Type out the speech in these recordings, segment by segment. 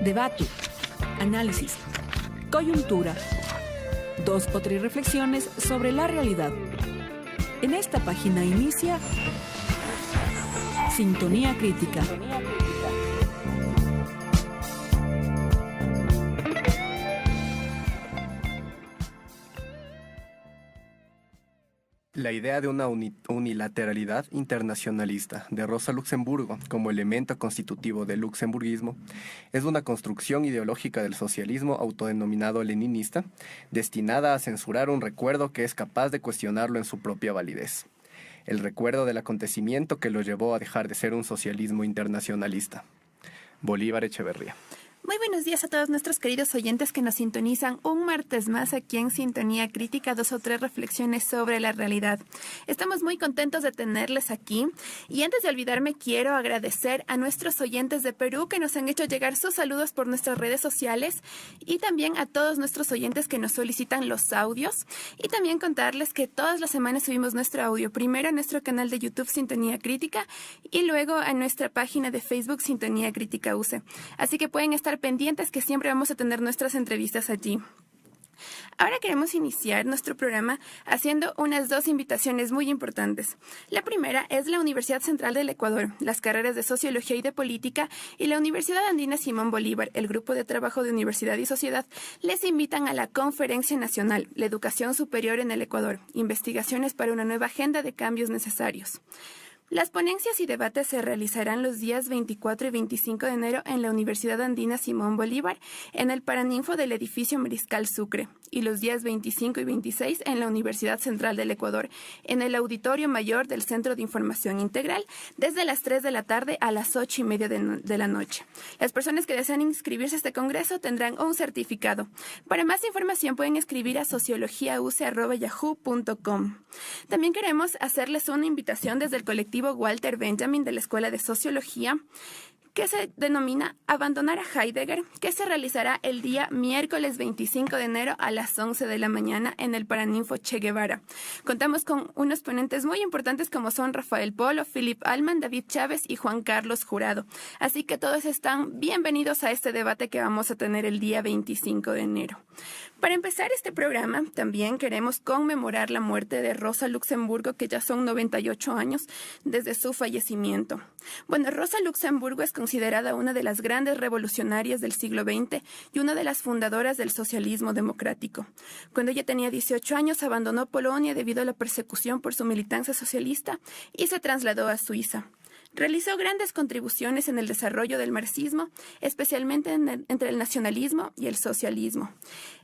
debate, análisis, coyuntura, dos o tres reflexiones sobre la realidad. En esta página inicia Sintonía Crítica. La idea de una unilateralidad internacionalista de Rosa Luxemburgo como elemento constitutivo del luxemburguismo es una construcción ideológica del socialismo autodenominado leninista, destinada a censurar un recuerdo que es capaz de cuestionarlo en su propia validez. El recuerdo del acontecimiento que lo llevó a dejar de ser un socialismo internacionalista. Bolívar Echeverría. Muy buenos días a todos nuestros queridos oyentes que nos sintonizan un martes más aquí en Sintonía Crítica, dos o tres reflexiones sobre la realidad. Estamos muy contentos de tenerles aquí y antes de olvidarme quiero agradecer a nuestros oyentes de Perú que nos han hecho llegar sus saludos por nuestras redes sociales y también a todos nuestros oyentes que nos solicitan los audios y también contarles que todas las semanas subimos nuestro audio, primero a nuestro canal de YouTube Sintonía Crítica y luego a nuestra página de Facebook Sintonía Crítica UC. Así que pueden estar pendientes que siempre vamos a tener nuestras entrevistas allí. Ahora queremos iniciar nuestro programa haciendo unas dos invitaciones muy importantes. La primera es la Universidad Central del Ecuador, las carreras de Sociología y de Política y la Universidad Andina Simón Bolívar, el Grupo de Trabajo de Universidad y Sociedad, les invitan a la Conferencia Nacional, la Educación Superior en el Ecuador, investigaciones para una nueva agenda de cambios necesarios. Las ponencias y debates se realizarán los días 24 y 25 de enero en la Universidad Andina Simón Bolívar, en el Paraninfo del edificio Mariscal Sucre, y los días 25 y 26 en la Universidad Central del Ecuador, en el Auditorio Mayor del Centro de Información Integral, desde las 3 de la tarde a las 8:30 de la noche. Las personas que desean inscribirse a este congreso tendrán un certificado. Para más información pueden escribir a sociologiauce@yahoo.com. También queremos hacerles una invitación desde el colectivo Walter Benjamin de la Escuela de Sociología, que se denomina Abandonar a Heidegger, que se realizará el día miércoles 25 de enero a las 11 de la mañana en el Paraninfo Che Guevara. Contamos con unos ponentes muy importantes como son Rafael Polo, Philip Alman, David Chávez y Juan Carlos Jurado. Así que todos están bienvenidos a este debate que vamos a tener el día 25 de enero. Para empezar este programa, también queremos conmemorar la muerte de Rosa Luxemburgo, que ya son 98 años desde su fallecimiento. Bueno, Rosa Luxemburgo es considerada una de las grandes revolucionarias del siglo XX y una de las fundadoras del socialismo democrático. Cuando ella tenía 18 años, abandonó Polonia debido a la persecución por su militancia socialista y se trasladó a Suiza. Realizó grandes contribuciones en el desarrollo del marxismo, especialmente entre el nacionalismo y el socialismo.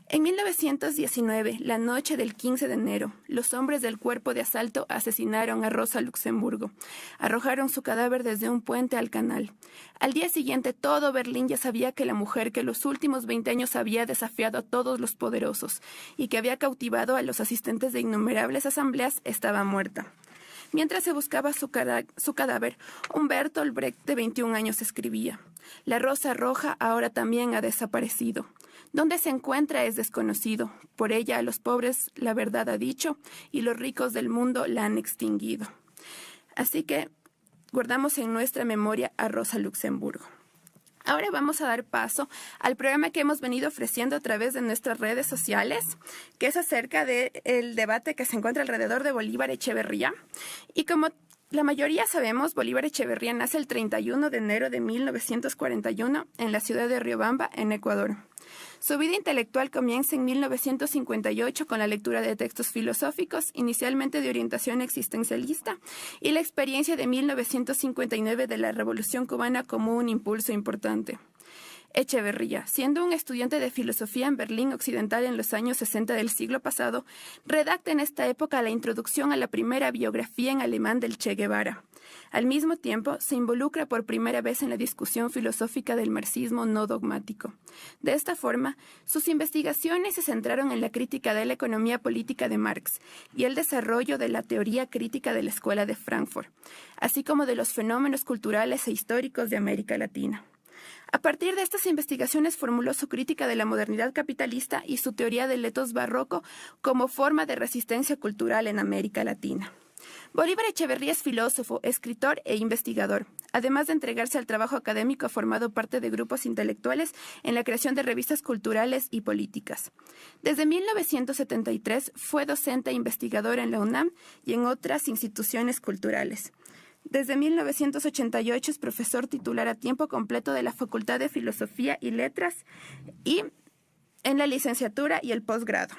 En 1919, la noche del 15 de enero, los hombres del cuerpo de asalto asesinaron a Rosa Luxemburgo. Arrojaron su cadáver desde un puente al canal. Al día siguiente, todo Berlín ya sabía que la mujer que los últimos 20 años había desafiado a todos los poderosos y que había cautivado a los asistentes de innumerables asambleas estaba muerta. Mientras se buscaba su cadáver, un Bertolt Brecht de 21 años escribía: «La rosa roja ahora también ha desaparecido. Dónde se encuentra es desconocido. Por ella a los pobres la verdad ha dicho y los ricos del mundo la han extinguido». Así que guardamos en nuestra memoria a Rosa Luxemburgo. Ahora vamos a dar paso al programa que hemos venido ofreciendo a través de nuestras redes sociales, que es acerca del debate que se encuentra alrededor de Bolívar Echeverría. Y como la mayoría sabemos, Bolívar Echeverría nace el 31 de enero de 1941 en la ciudad de Riobamba, en Ecuador. Su vida intelectual comienza en 1958 con la lectura de textos filosóficos, inicialmente de orientación existencialista, y la experiencia de 1959 de la Revolución Cubana como un impulso importante. Echeverría, siendo un estudiante de filosofía en Berlín Occidental en los años 60 del siglo pasado, redacta en esta época la introducción a la primera biografía en alemán del Che Guevara. Al mismo tiempo, se involucra por primera vez en la discusión filosófica del marxismo no dogmático. De esta forma, sus investigaciones se centraron en la crítica de la economía política de Marx y el desarrollo de la teoría crítica de la Escuela de Frankfurt, así como de los fenómenos culturales e históricos de América Latina. A partir de estas investigaciones formuló su crítica de la modernidad capitalista y su teoría del etos barroco como forma de resistencia cultural en América Latina. Bolívar Echeverría es filósofo, escritor e investigador. Además de entregarse al trabajo académico, ha formado parte de grupos intelectuales en la creación de revistas culturales y políticas. Desde 1973 fue docente e investigador en la UNAM y en otras instituciones culturales. Desde 1988 es profesor titular a tiempo completo de la Facultad de Filosofía y Letras y en la licenciatura y el posgrado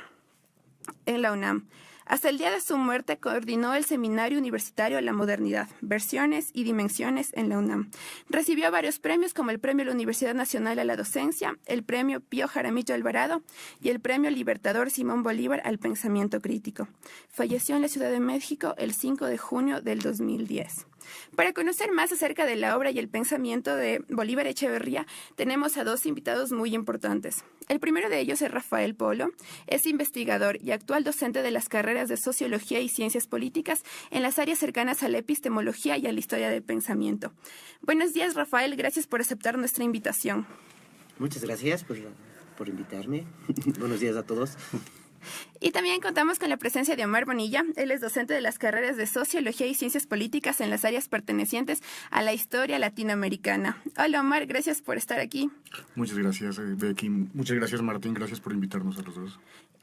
en la UNAM. Hasta el día de su muerte coordinó el Seminario Universitario La Modernidad, Versiones y Dimensiones en la UNAM. Recibió varios premios como el Premio de la Universidad Nacional a la Docencia, el Premio Pío Jaramillo Alvarado y el Premio Libertador Simón Bolívar al Pensamiento Crítico. Falleció en la Ciudad de México el 5 de junio del 2010. Para conocer más acerca de la obra y el pensamiento de Bolívar Echeverría, tenemos a dos invitados muy importantes. El primero de ellos es Rafael Polo, es investigador y actual docente de las carreras de Sociología y Ciencias Políticas en las áreas cercanas a la epistemología y a la historia del pensamiento. Buenos días, Rafael, gracias por aceptar nuestra invitación. Muchas gracias por invitarme. Buenos días a todos. Y también contamos con la presencia de Omar Bonilla. Él es docente de las carreras de Sociología y Ciencias Políticas en las áreas pertenecientes a la historia latinoamericana. Hola Omar, gracias por estar aquí. Muchas gracias, Becky. Muchas gracias, Martín. Gracias por invitarnos a los dos.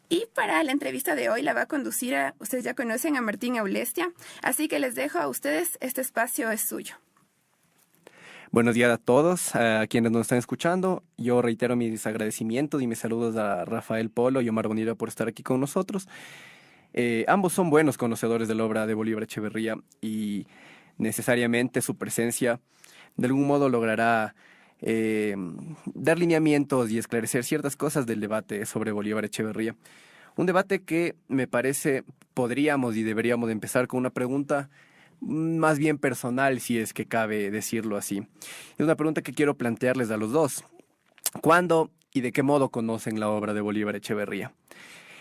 Y para la entrevista de hoy la va a conducir ustedes ya conocen a Martín Aulestia, así que les dejo a ustedes, este espacio es suyo. Buenos días a todos, a quienes nos están escuchando. Yo reitero mis agradecimientos y mis saludos a Rafael Polo y Omar Bonilla por estar aquí con nosotros. Ambos son buenos conocedores de la obra de Bolívar Echeverría y necesariamente su presencia de algún modo logrará dar lineamientos y esclarecer ciertas cosas del debate sobre Bolívar Echeverría. Un debate que me parece podríamos y deberíamos empezar con una pregunta más bien personal, si es que cabe decirlo así. Es una pregunta que quiero plantearles a los dos. ¿Cuándo y de qué modo conocen la obra de Bolívar Echeverría?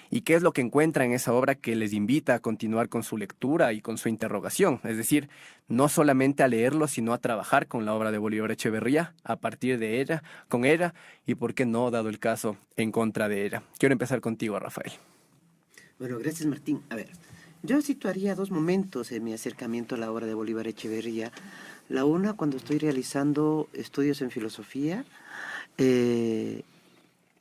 ¿Y qué es lo que encuentran en esa obra que les invita a continuar con su lectura y con su interrogación? Es decir, no solamente a leerlo, sino a trabajar con la obra de Bolívar Echeverría, a partir de ella, con ella, y por qué no, dado el caso, en contra de ella. Quiero empezar contigo, Rafael. Bueno, gracias, Martín. A ver, yo situaría dos momentos en mi acercamiento a la obra de Bolívar Echeverría. La una, cuando estoy realizando estudios en filosofía, y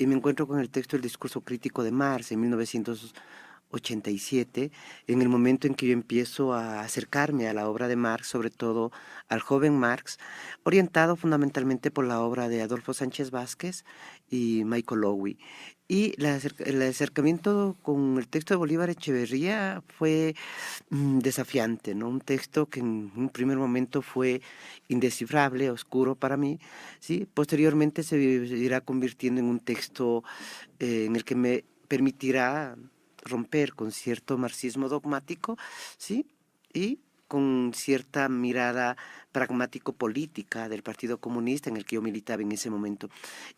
me encuentro con el texto del discurso crítico de Marx en 1987, en el momento en que yo empiezo a acercarme a la obra de Marx, sobre todo al joven Marx, orientado fundamentalmente por la obra de Adolfo Sánchez Vázquez y Michael Lowy. Y el acercamiento con el texto de Bolívar Echeverría fue desafiante, ¿no? Un texto que en un primer momento fue indescifrable, oscuro para mí, ¿sí? Posteriormente se irá convirtiendo en un texto en el que me permitirá romper con cierto marxismo dogmático, ¿sí? Y con cierta mirada pragmático-política del Partido Comunista en el que yo militaba en ese momento.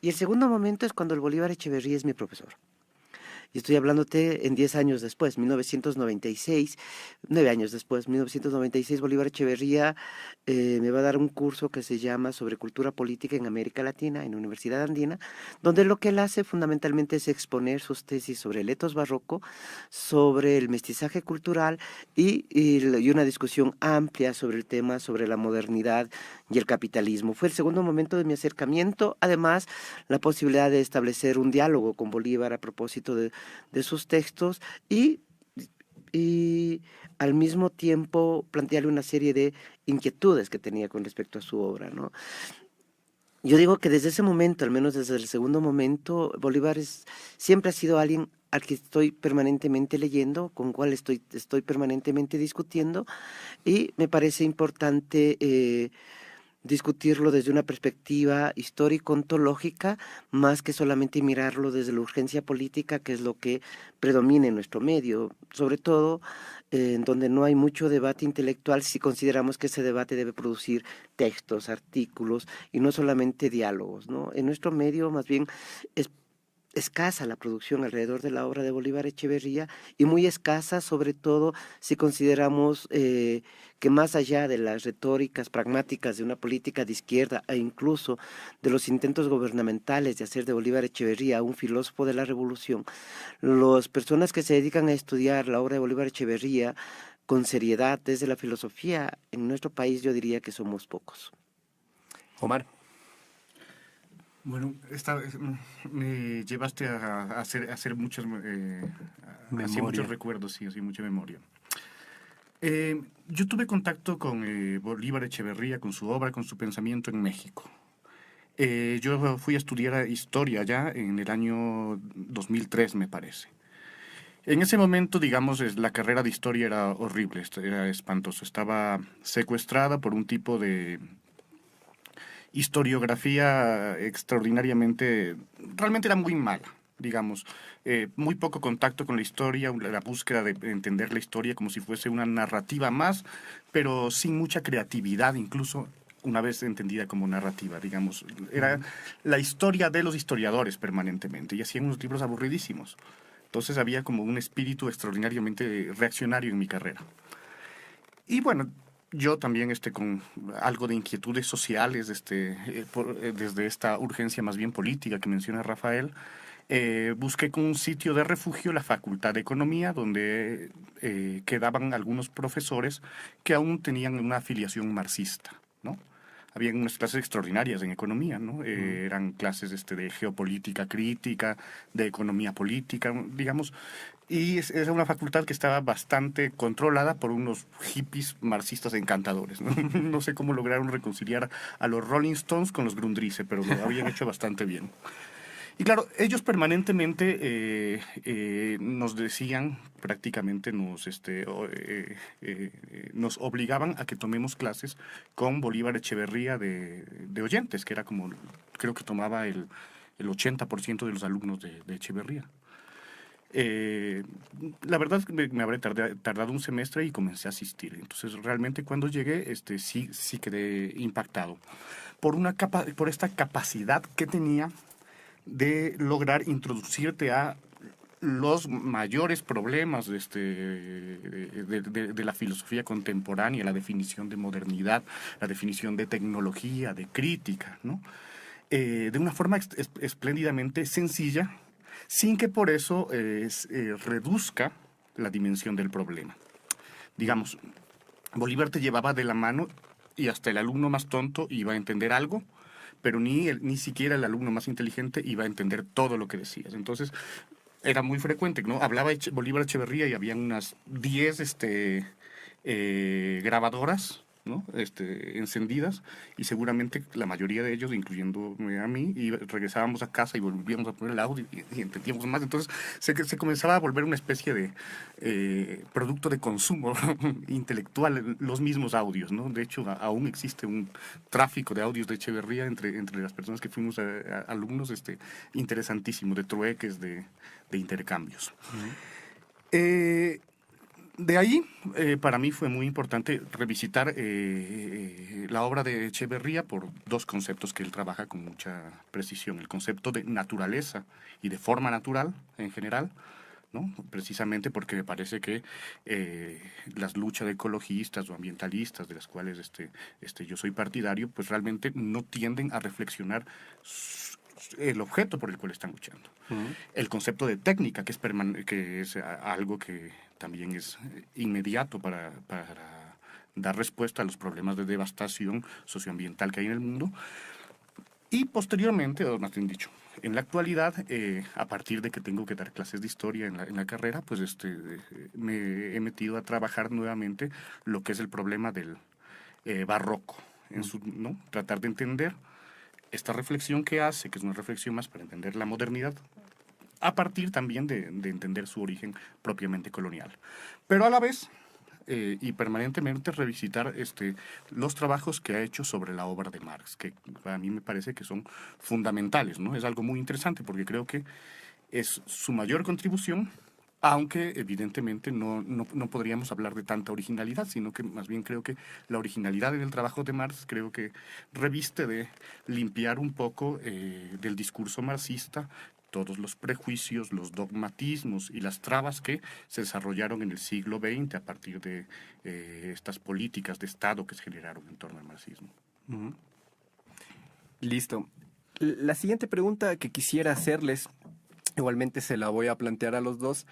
Y el segundo momento es cuando el Bolívar Echeverría es mi profesor. Y estoy hablándote en 10 años después, 1996, 9 años después, 1996, Bolívar Echeverría me va a dar un curso que se llama sobre cultura política en América Latina, en la Universidad Andina, donde lo que él hace fundamentalmente es exponer sus tesis sobre el etos barroco, sobre el mestizaje cultural y una discusión amplia sobre el tema, sobre la modernidad y el capitalismo. Fue el segundo momento de mi acercamiento, además la posibilidad de establecer un diálogo con Bolívar a propósito de sus textos y al mismo tiempo plantearle una serie de inquietudes que tenía con respecto a su obra, ¿no? Yo digo que desde ese momento, al menos desde el segundo momento, Bolívar siempre ha sido alguien al que estoy permanentemente leyendo, con cual estoy permanentemente discutiendo, y me parece importante discutirlo desde una perspectiva histórico-ontológica, más que solamente mirarlo desde la urgencia política, que es lo que predomina en nuestro medio, sobre todo en donde no hay mucho debate intelectual, si consideramos que ese debate debe producir textos, artículos, y no solamente diálogos, ¿no? En nuestro medio, más bien, es escasa la producción alrededor de la obra de Bolívar Echeverría y muy escasa, sobre todo si consideramos que más allá de las retóricas pragmáticas de una política de izquierda e incluso de los intentos gubernamentales de hacer de Bolívar Echeverría un filósofo de la revolución, las personas que se dedican a estudiar la obra de Bolívar Echeverría con seriedad desde la filosofía, en nuestro país yo diría que somos pocos. Omar. Bueno, me llevaste a hacer muchos, hacia muchos recuerdos, sí, así mucha memoria. Yo tuve contacto con Bolívar Echeverría, con su obra, con su pensamiento en México. Yo fui a estudiar historia ya en el año 2003, me parece. En ese momento, digamos, la carrera de historia era horrible, era espantoso. Estaba secuestrada por un tipo de historiografía extraordinariamente, realmente era muy mala, digamos. Muy poco contacto con la historia, la búsqueda de entender la historia como si fuese una narrativa más, pero sin mucha creatividad, incluso una vez entendida como narrativa, digamos. Era la historia de los historiadores permanentemente, y hacían unos libros aburridísimos. Entonces había como un espíritu extraordinariamente reaccionario en mi carrera. Y bueno, yo también con algo de inquietudes sociales desde esta urgencia más bien política que menciona Rafael, busqué con un sitio de refugio la Facultad de Economía, donde quedaban algunos profesores que aún tenían una afiliación marxista, ¿no? Habían unas clases extraordinarias en economía, ¿no? Eran clases de geopolítica crítica, de economía política, digamos, y era una facultad que estaba bastante controlada por unos hippies marxistas encantadores, ¿no? No sé cómo lograron reconciliar a los Rolling Stones con los Grundrisse, pero lo habían hecho bastante bien. Y claro, ellos permanentemente nos decían, prácticamente nos obligaban a que tomemos clases con Bolívar Echeverría de oyentes, que era como, creo que tomaba el 80% de los alumnos de Echeverría. La verdad es que me habré tardado un semestre y comencé a asistir. Entonces, realmente cuando llegué, sí quedé impactado por esta capacidad que tenía de lograr introducirte a los mayores problemas de la filosofía contemporánea, la definición de modernidad, la definición de tecnología, de crítica, ¿no? De una forma espléndidamente sencilla, sin que por eso reduzca la dimensión del problema. Digamos, Bolívar te llevaba de la mano y hasta el alumno más tonto iba a entender algo, pero ni siquiera el alumno más inteligente iba a entender todo lo que decías. Entonces, era muy frecuente, ¿no? Hablaba Bolívar Echeverría y había unas 10 grabadoras, ¿no? Encendidas, y seguramente la mayoría de ellos, incluyéndome a mí, y regresábamos a casa y volvíamos a poner el audio y entendíamos más. Entonces se comenzaba a volver una especie de producto de consumo intelectual, los mismos audios, ¿no? De hecho, aún existe un tráfico de audios de Echeverría entre las personas que fuimos alumnos, interesantísimo, de trueques, de intercambios. De ahí, para mí fue muy importante revisitar la obra de Echeverría por dos conceptos que él trabaja con mucha precisión. El concepto de naturaleza y de forma natural en general, ¿no? Precisamente porque me parece que las luchas de ecologistas o ambientalistas, de las cuales yo soy partidario, pues realmente no tienden a reflexionar el objeto por el cual están luchando. El concepto de técnica, que es algo que también es inmediato para dar respuesta a los problemas de devastación socioambiental que hay en el mundo. Y posteriormente, o más bien dicho, en la actualidad, a partir de que tengo que dar clases de historia en la carrera, pues me he metido a trabajar nuevamente lo que es el problema del barroco, ¿no? Tratar de entender esta reflexión que hace, que es una reflexión más para entender la modernidad, a partir también de entender su origen propiamente colonial. Pero a la vez, y permanentemente revisitar los trabajos que ha hecho sobre la obra de Marx, que a mí me parece que son fundamentales, ¿no? Es algo muy interesante porque creo que es su mayor contribución, aunque evidentemente no podríamos hablar de tanta originalidad, sino que más bien creo que la originalidad en el trabajo de Marx creo que reviste de limpiar un poco del discurso marxista todos los prejuicios, los dogmatismos y las trabas que se desarrollaron en el siglo XX a partir de estas políticas de Estado que se generaron en torno al marxismo. Listo. La siguiente pregunta que quisiera hacerles, igualmente se la voy a plantear a los dos,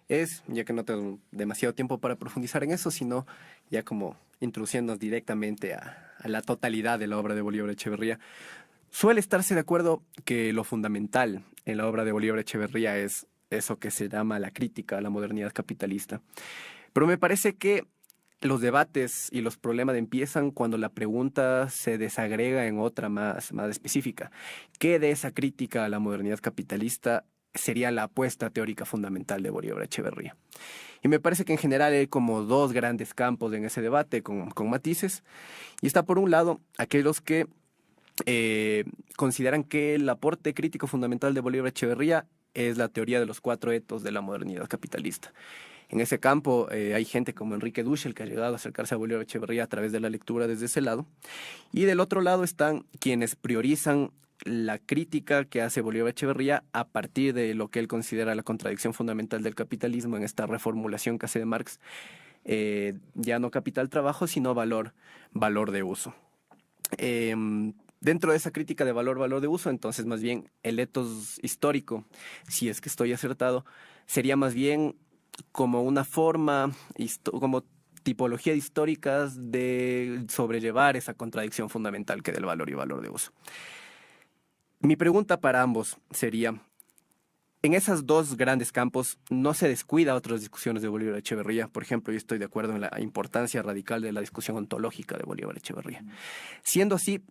es, ya que no tengo demasiado tiempo para profundizar en eso, sino ya como introduciéndonos directamente a la totalidad de la obra de Bolívar Echeverría, suele estarse de acuerdo que lo fundamental en la obra de Bolívar Echeverría es eso que se llama la crítica a la modernidad capitalista. Pero me parece que los debates y los problemas empiezan cuando la pregunta se desagrega en otra más específica. ¿Qué de esa crítica a la modernidad capitalista sería la apuesta teórica fundamental de Bolívar Echeverría? Y me parece que en general hay como dos grandes campos en ese debate con matices. Y está por un lado aquellos que consideran que el aporte crítico fundamental de Bolívar Echeverría es la teoría de los 4 etos de la modernidad capitalista. En ese campo hay gente como Enrique Dussel, que ha llegado a acercarse a Bolívar Echeverría a través de la lectura desde ese lado. Y del otro lado están quienes priorizan la crítica que hace Bolívar Echeverría a partir de lo que él considera la contradicción fundamental del capitalismo en esta reformulación que hace de Marx, ya no capital-trabajo, sino valor de uso. Dentro de esa crítica de valor de uso, entonces más bien el etos histórico, si es que estoy acertado, sería más bien como una forma, como tipología históricas de sobrellevar esa contradicción fundamental que del valor y valor de uso. Mi pregunta para ambos sería, en esos dos grandes campos no se descuida otras discusiones de Bolívar Echeverría. Por ejemplo, yo estoy de acuerdo en la importancia radical de la discusión ontológica de Bolívar Echeverría. Siendo así,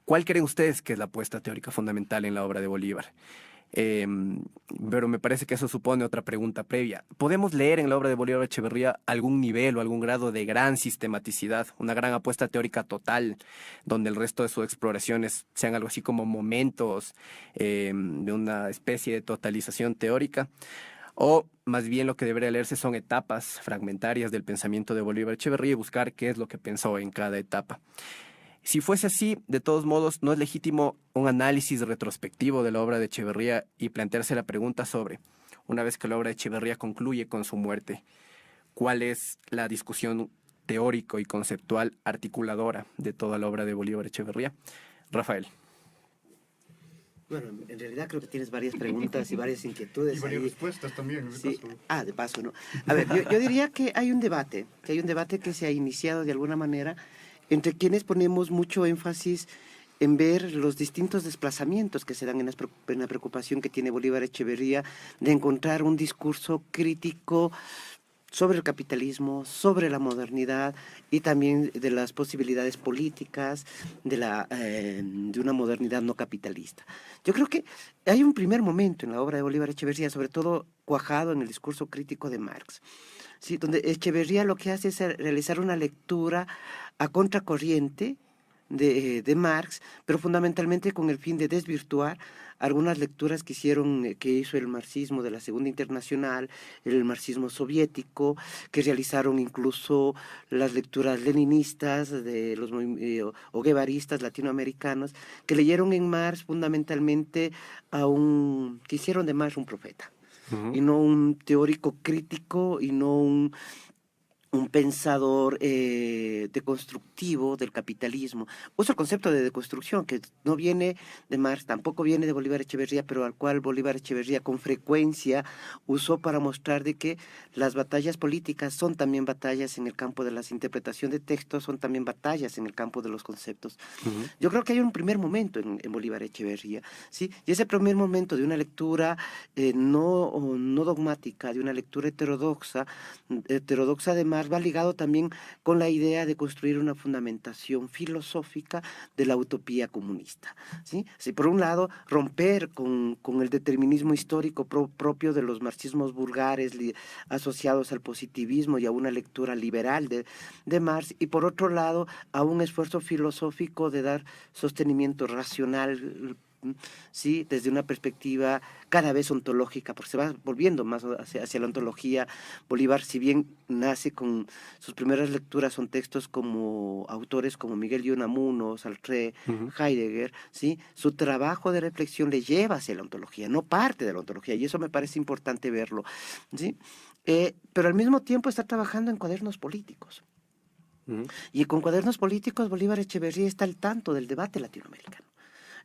¿cuál creen ustedes que es la apuesta teórica fundamental en la obra de Bolívar? Pero me parece que eso supone otra pregunta previa. ¿Podemos leer en la obra de Bolívar Echeverría algún nivel o algún grado de gran sistematicidad, una gran apuesta teórica total, donde el resto de sus exploraciones sean algo así como momentos de una especie de totalización teórica? O más bien lo que debería leerse son etapas fragmentarias del pensamiento de Bolívar Echeverría y buscar qué es lo que pensó en cada etapa. Si fuese así, de todos modos, ¿no es legítimo un análisis retrospectivo de la obra de Echeverría y plantearse la pregunta sobre, una vez que la obra de Echeverría concluye con su muerte, cuál es la discusión teórico y conceptual articuladora de toda la obra de Bolívar Echeverría? Rafael. Bueno, en realidad creo que tienes varias preguntas y varias inquietudes. Y varias ahí. respuestas también. Sí. De paso, ¿no? A ver, yo diría que hay un debate que se ha iniciado de alguna manera entre quienes ponemos mucho énfasis en ver los distintos desplazamientos que se dan en la preocupación que tiene Bolívar Echeverría de encontrar un discurso crítico sobre el capitalismo, sobre la modernidad y también de las posibilidades políticas de una modernidad no capitalista. Yo creo que hay un primer momento en la obra de Bolívar Echeverría, sobre todo cuajado en el discurso crítico de Marx, ¿sí? Donde Echeverría lo que hace es realizar una lectura a contracorriente de Marx, pero fundamentalmente con el fin de desvirtuar algunas lecturas que hizo el marxismo de la Segunda Internacional, el marxismo soviético, que realizaron incluso las lecturas leninistas de los o guevaristas latinoamericanos, que leyeron en Marx fundamentalmente que hicieron de Marx un profeta, y no un teórico crítico, y no un pensador deconstructivo del capitalismo. Uso el concepto de deconstrucción, que no viene de Marx, tampoco viene de Bolívar Echeverría, pero al cual Bolívar Echeverría con frecuencia usó para mostrar de que las batallas políticas son también batallas en el campo de la interpretación de textos, son también batallas en el campo de los conceptos. Yo creo que hay un primer momento en Bolívar Echeverría, ¿sí? Y ese primer momento de una lectura no dogmática, de una lectura heterodoxa de Marx, va ligado también con la idea de construir una fundamentación filosófica de la utopía comunista, ¿sí? Sí, por un lado, romper con el determinismo histórico propio de los marxismos vulgares asociados al positivismo y a una lectura liberal de Marx, y por otro lado, a un esfuerzo filosófico de dar sostenimiento racional, ¿sí? Desde una perspectiva cada vez ontológica, porque se va volviendo más hacia la ontología. Bolívar, si bien nace con sus primeras lecturas, son textos como autores como Miguel de Unamuno, Sartre, Heidegger, ¿sí? Su trabajo de reflexión le lleva hacia la ontología, no parte de la ontología, y eso me parece importante verlo, ¿sí? Pero al mismo tiempo está trabajando en cuadernos políticos. Y con cuadernos políticos Bolívar Echeverría está al tanto del debate latinoamericano.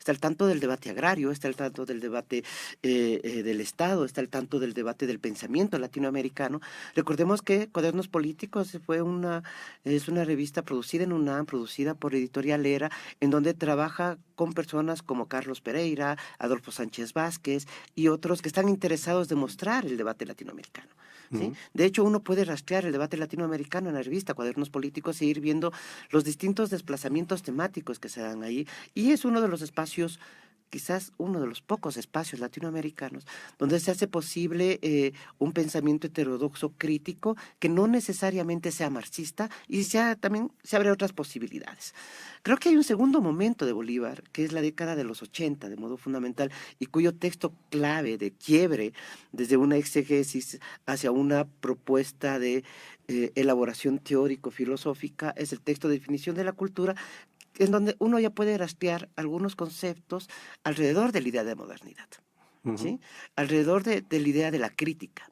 está al tanto del debate agrario, está al tanto del debate del Estado, está al tanto del debate del pensamiento latinoamericano. Recordemos que Cuadernos Políticos es una revista producida en UNAM, producida por Editorial Era, en donde trabaja con personas como Carlos Pereira, Adolfo Sánchez Vázquez y otros que están interesados de mostrar el debate latinoamericano. ¿Sí? De hecho, uno puede rastrear el debate latinoamericano en la revista Cuadernos Políticos e ir viendo los distintos desplazamientos temáticos que se dan ahí, y es uno de los espacios, quizás uno de los pocos espacios latinoamericanos donde se hace posible un pensamiento heterodoxo crítico que no necesariamente sea marxista y también se abre otras posibilidades. Creo que hay un segundo momento de Bolívar, que es la década de los 80, de modo fundamental, y cuyo texto clave de quiebre desde una exegesis hacia una propuesta de elaboración teórico-filosófica es el texto de definición de la cultura, en donde uno ya puede rastrear algunos conceptos alrededor de la idea de modernidad, ¿sí? Alrededor de la idea de la crítica,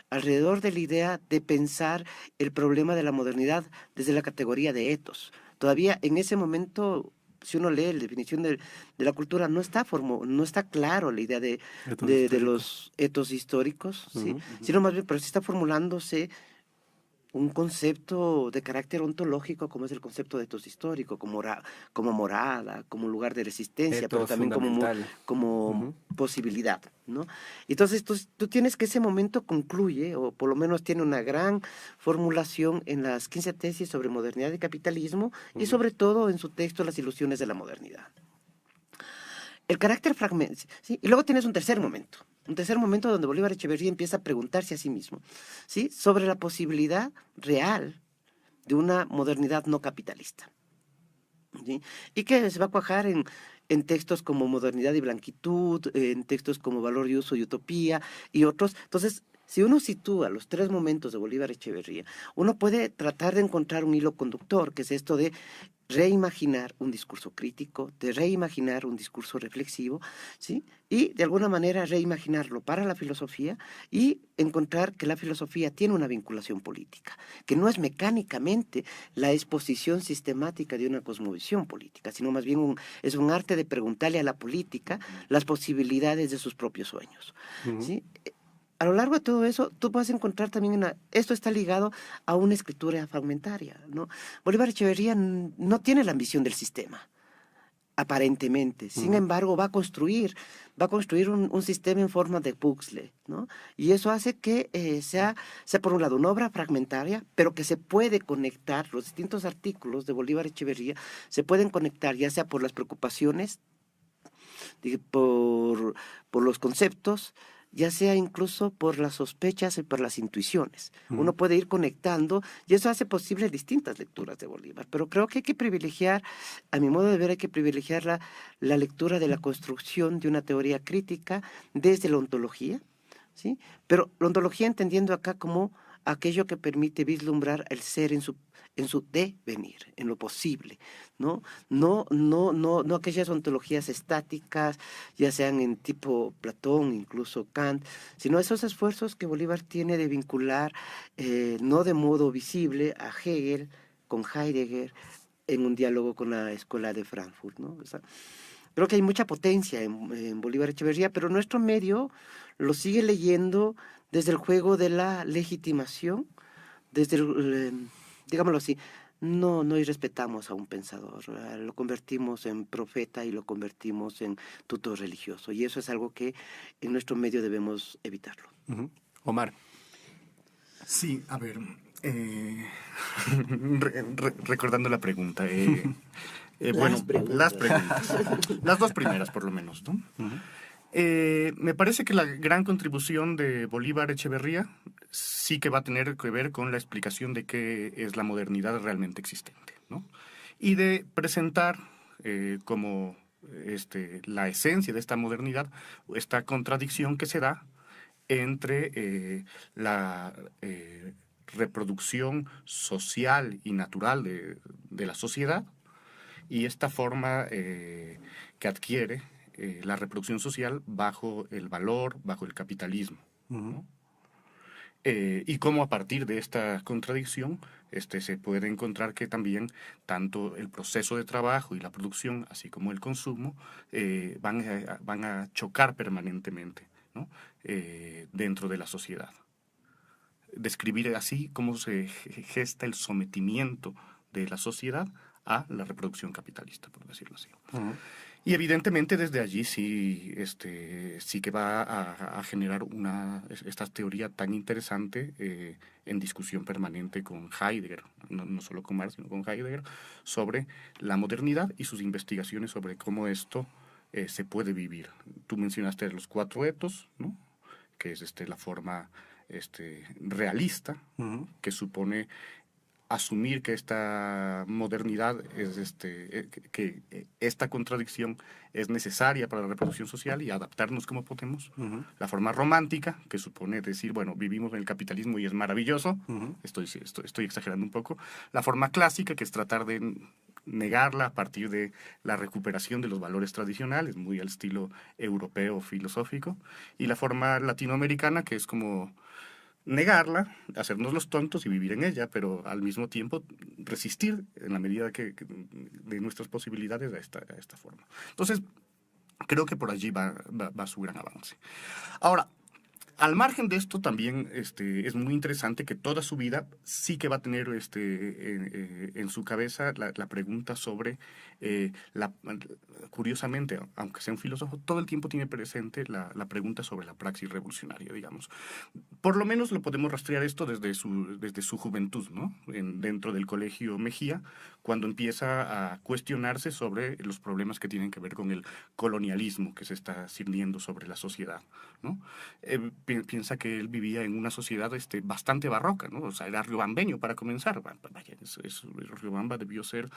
alrededor de la idea de pensar el problema de la modernidad desde la categoría de etos. Todavía en ese momento, si uno lee la definición de la cultura, no está claro la idea de los etos históricos, ¿sí? Sino más bien, pero sí está formulándose un concepto de carácter ontológico, como es el concepto de etos histórico, como morada, como lugar de resistencia, etos pero también como posibilidad, ¿no? Entonces tú tienes que ese momento concluye, o por lo menos tiene una gran formulación en las 15 tesis sobre modernidad y capitalismo, y sobre todo en su texto Las ilusiones de la modernidad. El carácter fragmentario, ¿sí? Y luego tienes un tercer momento donde Bolívar Echeverría empieza a preguntarse a sí mismo, ¿sí?, sobre la posibilidad real de una modernidad no capitalista, ¿sí? Y que se va a cuajar en textos como Modernidad y Blanquitud, en textos como Valor y Uso y Utopía y otros. Entonces, si uno sitúa los tres momentos de Bolívar Echeverría, uno puede tratar de encontrar un hilo conductor, que es esto de reimaginar un discurso crítico, de reimaginar un discurso reflexivo, ¿sí? Y de alguna manera reimaginarlo para la filosofía y encontrar que la filosofía tiene una vinculación política, que no es mecánicamente la exposición sistemática de una cosmovisión política, sino más bien es un arte de preguntarle a la política las posibilidades de sus propios sueños, ¿sí? A lo largo de todo eso, tú puedes encontrar también, esto está ligado a una escritura fragmentaria, ¿no? Bolívar Echeverría no tiene la ambición del sistema, aparentemente. Sin embargo, va a construir un sistema en forma de puzzle, ¿no? Y eso hace que sea por un lado una obra fragmentaria, pero que se puede conectar, los distintos artículos de Bolívar Echeverría se pueden conectar ya sea por las preocupaciones, por los conceptos, ya sea incluso por las sospechas y por las intuiciones. Uno puede ir conectando y eso hace posible distintas lecturas de Bolívar, pero creo que hay que privilegiar, a mi modo de ver, hay que privilegiar la lectura de la construcción de una teoría crítica desde la ontología, ¿sí? Pero la ontología entendiendo acá como aquello que permite vislumbrar el ser en su devenir, en lo posible, ¿no? No aquellas ontologías estáticas, ya sean en tipo Platón, incluso Kant, sino esos esfuerzos que Bolívar tiene de vincular, no de modo visible, a Hegel con Heidegger en un diálogo con la Escuela de Frankfurt, ¿no? O sea, creo que hay mucha potencia en Bolívar Echeverría, pero nuestro medio lo sigue leyendo desde el juego de la legitimación, desde digámoslo así, no irrespetamos a un pensador, lo convertimos en profeta y lo convertimos en tutor religioso, y eso es algo que en nuestro medio debemos evitarlo. Omar. Sí, a ver, recordando la pregunta, las preguntas, las dos primeras por lo menos, ¿no? Me parece que la gran contribución de Bolívar Echeverría sí que va a tener que ver con la explicación de qué es la modernidad realmente existente, ¿no? Y de presentar como la esencia de esta modernidad, esta contradicción que se da entre la reproducción social y natural de la sociedad y esta forma que adquiere la reproducción social bajo el valor, bajo el capitalismo, ¿no? Y cómo a partir de esta contradicción se puede encontrar que también tanto el proceso de trabajo y la producción, así como el consumo, van a chocar permanentemente, ¿no? Dentro de la sociedad. Describir así cómo se gesta el sometimiento de la sociedad a la reproducción capitalista, por decirlo así. Ujú. Y evidentemente desde allí sí, sí que va a generar esta teoría tan interesante en discusión permanente con Heidegger, no solo con Marx, sino con Heidegger, sobre la modernidad y sus investigaciones sobre cómo esto se puede vivir. Tú mencionaste los 4 etos, ¿no? Que es la forma realista, Ujú. que supone asumir que esta modernidad es que esta contradicción es necesaria para la reproducción social y adaptarnos como podemos. Ujú. La forma romántica, que supone decir, bueno, vivimos en el capitalismo y es maravilloso. Ujú. Estoy exagerando un poco. La forma clásica, que es tratar de negarla a partir de la recuperación de los valores tradicionales, muy al estilo europeo filosófico. Y la forma latinoamericana, que es como negarla, hacernos los tontos y vivir en ella, pero al mismo tiempo resistir en la medida de nuestras posibilidades a esta forma. Entonces, creo que por allí va su gran avance. Ahora, al margen de esto, también es muy interesante que toda su vida sí que va a tener en su cabeza la pregunta sobre, curiosamente, aunque sea un filósofo, todo el tiempo tiene presente la pregunta sobre la praxis revolucionaria, digamos. Por lo menos lo podemos rastrear esto desde su juventud, ¿no? Dentro del colegio Mejía, cuando empieza a cuestionarse sobre los problemas que tienen que ver con el colonialismo que se está cirniendo sobre la sociedad, ¿no? Piensa que él vivía en una sociedad bastante barroca, ¿no? O sea, era riobambeño para comenzar. Vaya, Riobamba debió ser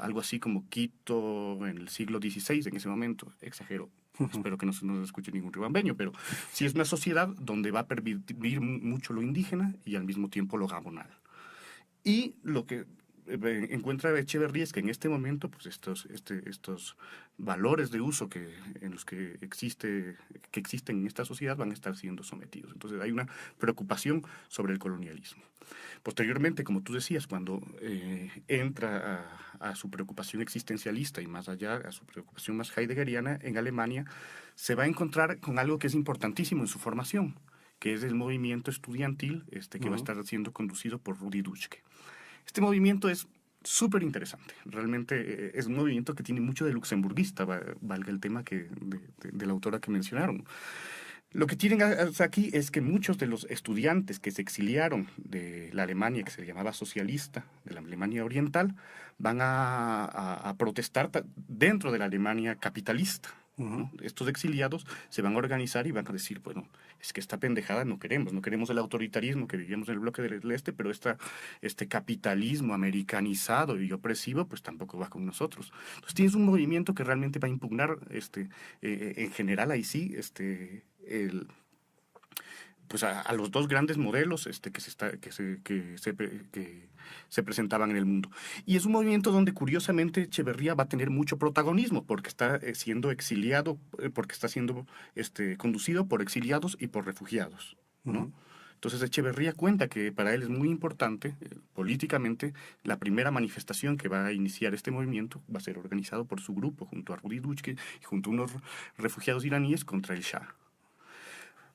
algo así como Quito en el siglo XVI en ese momento. Exagero. Espero que no se nos escuche ningún riobambeño, pero sí es una sociedad donde va a pervivir mucho lo indígena y al mismo tiempo lo gamonal. Y lo que encuentra Echeverría es que en este momento pues estos valores de uso en los que existen en esta sociedad van a estar siendo sometidos. Entonces hay una preocupación sobre el colonialismo. Posteriormente, como tú decías, cuando entra a su preocupación existencialista y más allá a su preocupación más heideggeriana en Alemania, se va a encontrar con algo que es importantísimo en su formación, que es el movimiento estudiantil que va a estar siendo conducido por Rudi Dutschke. Este movimiento es súper interesante. Realmente es un movimiento que tiene mucho de luxemburguista, valga el tema de la autora que mencionaron. Lo que tienen aquí es que muchos de los estudiantes que se exiliaron de la Alemania, que se llamaba socialista, de la Alemania oriental, van a protestar dentro de la Alemania capitalista, ¿no? Estos exiliados se van a organizar y van a decir, bueno, es que esta pendejada no queremos el autoritarismo que vivíamos en el bloque del este, pero este capitalismo americanizado y opresivo, pues tampoco va con nosotros. Entonces tienes un movimiento que realmente va a impugnar, en general ahí sí, pues a los dos grandes modelos que se presentaban en el mundo. Y es un movimiento donde curiosamente Echeverría va a tener mucho protagonismo porque está siendo exiliado, porque está siendo conducido por exiliados y por refugiados, ¿no? Entonces Echeverría cuenta que para él es muy importante, políticamente, la primera manifestación que va a iniciar este movimiento va a ser organizado por su grupo, junto a Rudi Dutschke y junto a unos refugiados iraníes contra el Shah.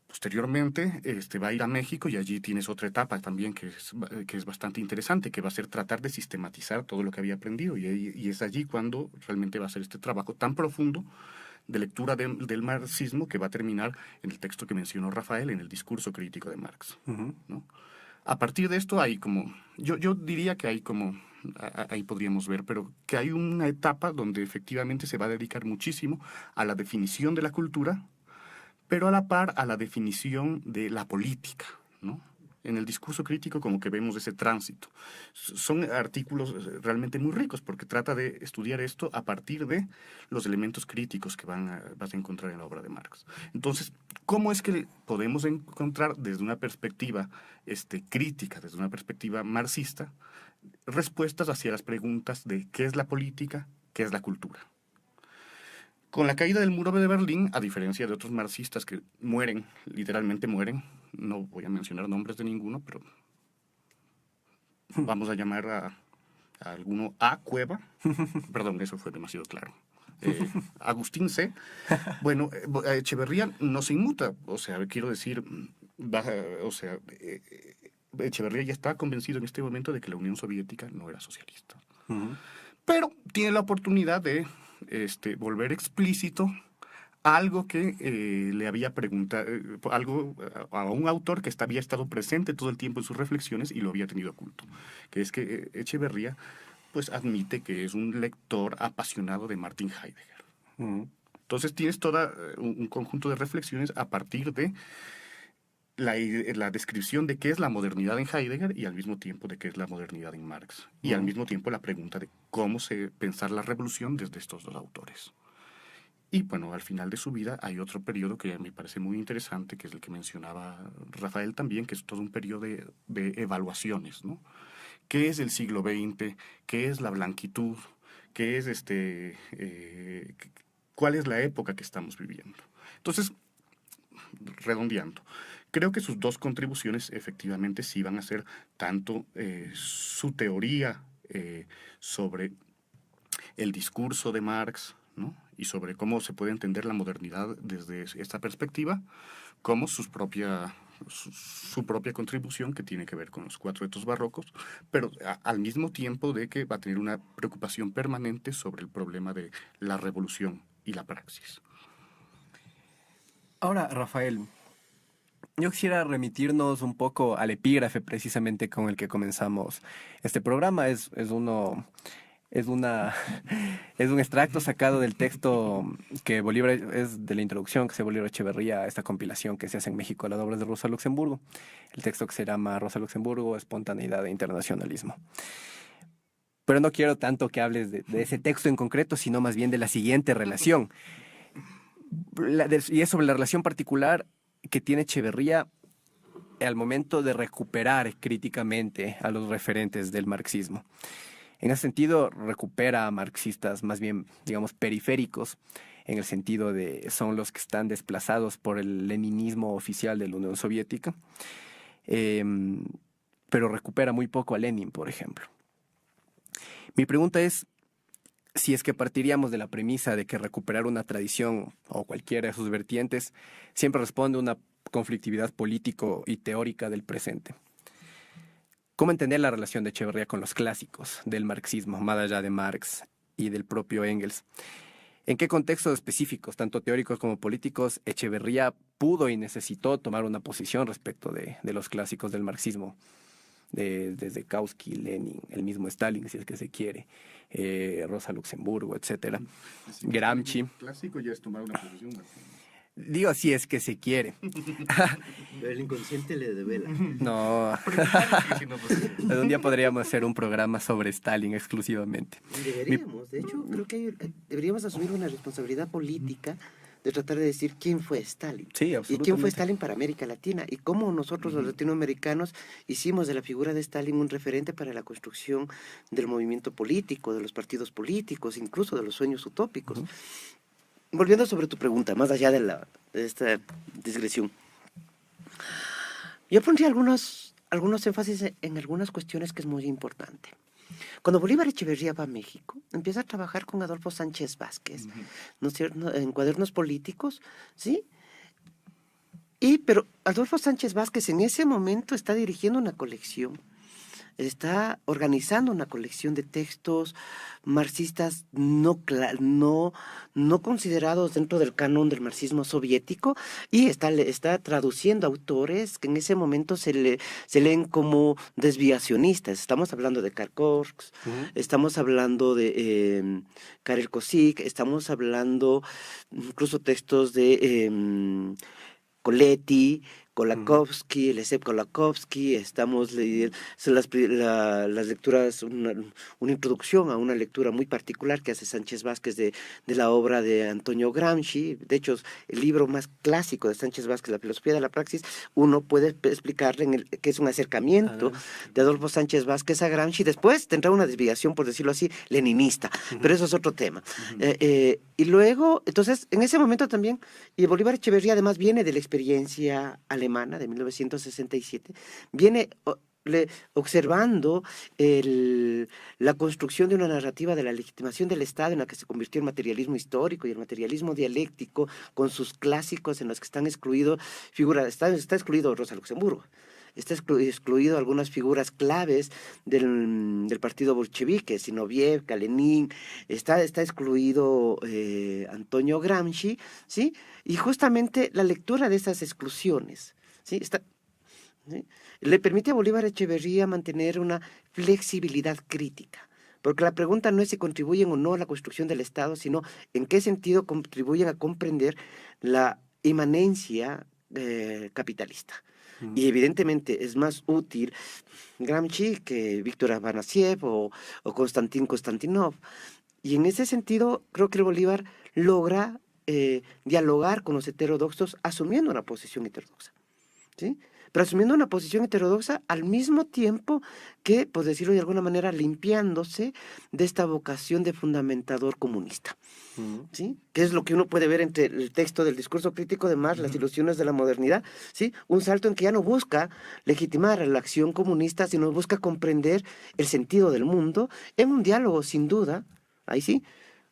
Posteriormente va a ir a México y allí tienes otra etapa también que es bastante interesante, que va a ser tratar de sistematizar todo lo que había aprendido y es allí cuando realmente va a hacer este trabajo tan profundo de lectura del marxismo que va a terminar en el texto que mencionó Rafael, en el discurso crítico de Marx, ¿no? A partir de esto hay como, yo diría que hay como, ahí podríamos ver, pero que hay una etapa donde efectivamente se va a dedicar muchísimo a la definición de la cultura, pero a la par a la definición de la política, ¿no? En el discurso crítico como que vemos ese tránsito. Son artículos realmente muy ricos porque trata de estudiar esto a partir de los elementos críticos que vas a encontrar en la obra de Marx. Entonces, ¿cómo es que podemos encontrar desde una perspectiva crítica, desde una perspectiva marxista, respuestas hacia las preguntas de qué es la política, qué es la cultura? Con la caída del muro de Berlín, a diferencia de otros marxistas que mueren, literalmente mueren, no voy a mencionar nombres de ninguno, pero vamos a llamar a alguno A. Cueva, perdón, eso fue demasiado claro. Agustín C. Bueno, Echeverría no se inmuta, o sea, quiero decir, Echeverría ya está convencido en este momento de que la Unión Soviética no era socialista. Pero tiene la oportunidad de volver explícito algo que le había preguntado, algo a un autor que había estado presente todo el tiempo en sus reflexiones y lo había tenido oculto, que es que Echeverría pues admite que es un lector apasionado de Martin Heidegger. Entonces tienes todo un conjunto de reflexiones a partir de la descripción de qué es la modernidad en Heidegger y al mismo tiempo de qué es la modernidad en Marx. Y al mismo tiempo la pregunta de cómo pensar la revolución desde estos dos autores. Y bueno, al final de su vida hay otro periodo que me parece muy interesante, que es el que mencionaba Rafael también, que es todo un periodo de evaluaciones, ¿no? ¿Qué es el siglo XX? ¿Qué es la blanquitud? ¿Qué es cuál es la época que estamos viviendo? Entonces, redondeando, creo que sus dos contribuciones efectivamente sí van a ser tanto su teoría sobre el discurso de Marx, ¿no? Y sobre cómo se puede entender la modernidad desde esta perspectiva, como su propia contribución que tiene que ver con los 4 etos barrocos, pero al mismo tiempo de que va a tener una preocupación permanente sobre el problema de la revolución y la praxis. Ahora, Rafael, yo quisiera remitirnos un poco al epígrafe precisamente con el que comenzamos este programa. Es un extracto sacado del texto que Bolívar, es de la introducción que hace Bolívar Echeverría a esta compilación que se hace en México, las obras de Rosa Luxemburgo. El texto que se llama Rosa Luxemburgo, Espontaneidad e Internacionalismo. Pero no quiero tanto que hables de ese texto en concreto, sino más bien de la siguiente relación. Y es sobre la relación particular que tiene Echeverría al momento de recuperar críticamente a los referentes del marxismo. En ese sentido, recupera a marxistas más bien, digamos, periféricos, en el sentido de son los que están desplazados por el leninismo oficial de la Unión Soviética, pero recupera muy poco a Lenin, por ejemplo. Mi pregunta es si es que partiríamos de la premisa de que recuperar una tradición o cualquiera de sus vertientes siempre responde a una conflictividad político y teórica del presente. ¿Cómo entender la relación de Echeverría con los clásicos del marxismo, más allá de Marx y del propio Engels? ¿En qué contextos específicos, tanto teóricos como políticos, Echeverría pudo y necesitó tomar una posición respecto de los clásicos del marxismo? Desde Kautsky, Lenin, el mismo Stalin, si es que se quiere, Rosa Luxemburgo, etcétera, Gramsci. Clásico ya es tomar una posición. Digo, si es que se quiere. El inconsciente le devela. No. Un día podríamos hacer un programa sobre Stalin exclusivamente. Deberíamos, de hecho, creo que deberíamos asumir una responsabilidad política de tratar de decir quién fue Stalin. Sí, y absolutamente. quién fue Stalin para América Latina y cómo nosotros los latinoamericanos hicimos de la figura de Stalin un referente para la construcción del movimiento político, de los partidos políticos, incluso de los sueños utópicos. Volviendo sobre tu pregunta, más allá de esta digresión, yo pondría algunos énfasis en algunas cuestiones que es muy importante. Cuando Bolívar Echeverría va a México, empieza a trabajar con Adolfo Sánchez Vázquez, ¿no es cierto?, en Cuadernos Políticos, ¿sí? Pero Adolfo Sánchez Vázquez en ese momento está dirigiendo una colección, está organizando una colección de textos marxistas no considerados dentro del canon del marxismo soviético y está traduciendo autores que en ese momento se leen como desviacionistas. Estamos hablando de Karl Korsch, estamos hablando de Karel Kosik, estamos hablando incluso textos de Coletti, Kolakowski, el Lesep Kolakowski, estamos leyendo son las lecturas, una introducción a una lectura muy particular que hace Sánchez Vázquez de la obra de Antonio Gramsci. De hecho, el libro más clásico de Sánchez Vázquez, La filosofía de la praxis, uno puede explicarle que es un acercamiento de Adolfo Sánchez Vázquez a Gramsci. Después tendrá una desviación, por decirlo así, leninista, pero eso es otro tema. Y luego, entonces, en ese momento también, y Bolívar Echeverría además viene de la experiencia alemana de 1967, viene observando la construcción de una narrativa de la legitimación del Estado en la que se convirtió el materialismo histórico y el materialismo dialéctico, con sus clásicos en los que están excluidos figuras, está excluido Rosa Luxemburgo. Está excluido algunas figuras claves del partido bolchevique, Zinoviev, Kalenin, está excluido Antonio Gramsci, ¿sí? Y justamente la lectura de esas exclusiones, ¿sí? ¿Sí? Le permite a Bolívar Echeverría mantener una flexibilidad crítica, porque la pregunta no es si contribuyen o no a la construcción del Estado, sino en qué sentido contribuyen a comprender la inmanencia capitalista. Y evidentemente es más útil Gramsci que Víctor Afanasiev o Konstantin Konstantinov. Y en ese sentido creo que el Bolívar logra dialogar con los heterodoxos asumiendo una posición heterodoxa, ¿sí? Pero asumiendo una posición heterodoxa al mismo tiempo que, por decirlo de alguna manera, limpiándose de esta vocación de fundamentador comunista, ¿sí? Que es lo que uno puede ver entre el texto del discurso crítico de Marx, Las ilusiones de la modernidad, ¿sí? Un salto en que ya no busca legitimar la acción comunista, sino busca comprender el sentido del mundo en un diálogo, sin duda, ahí sí,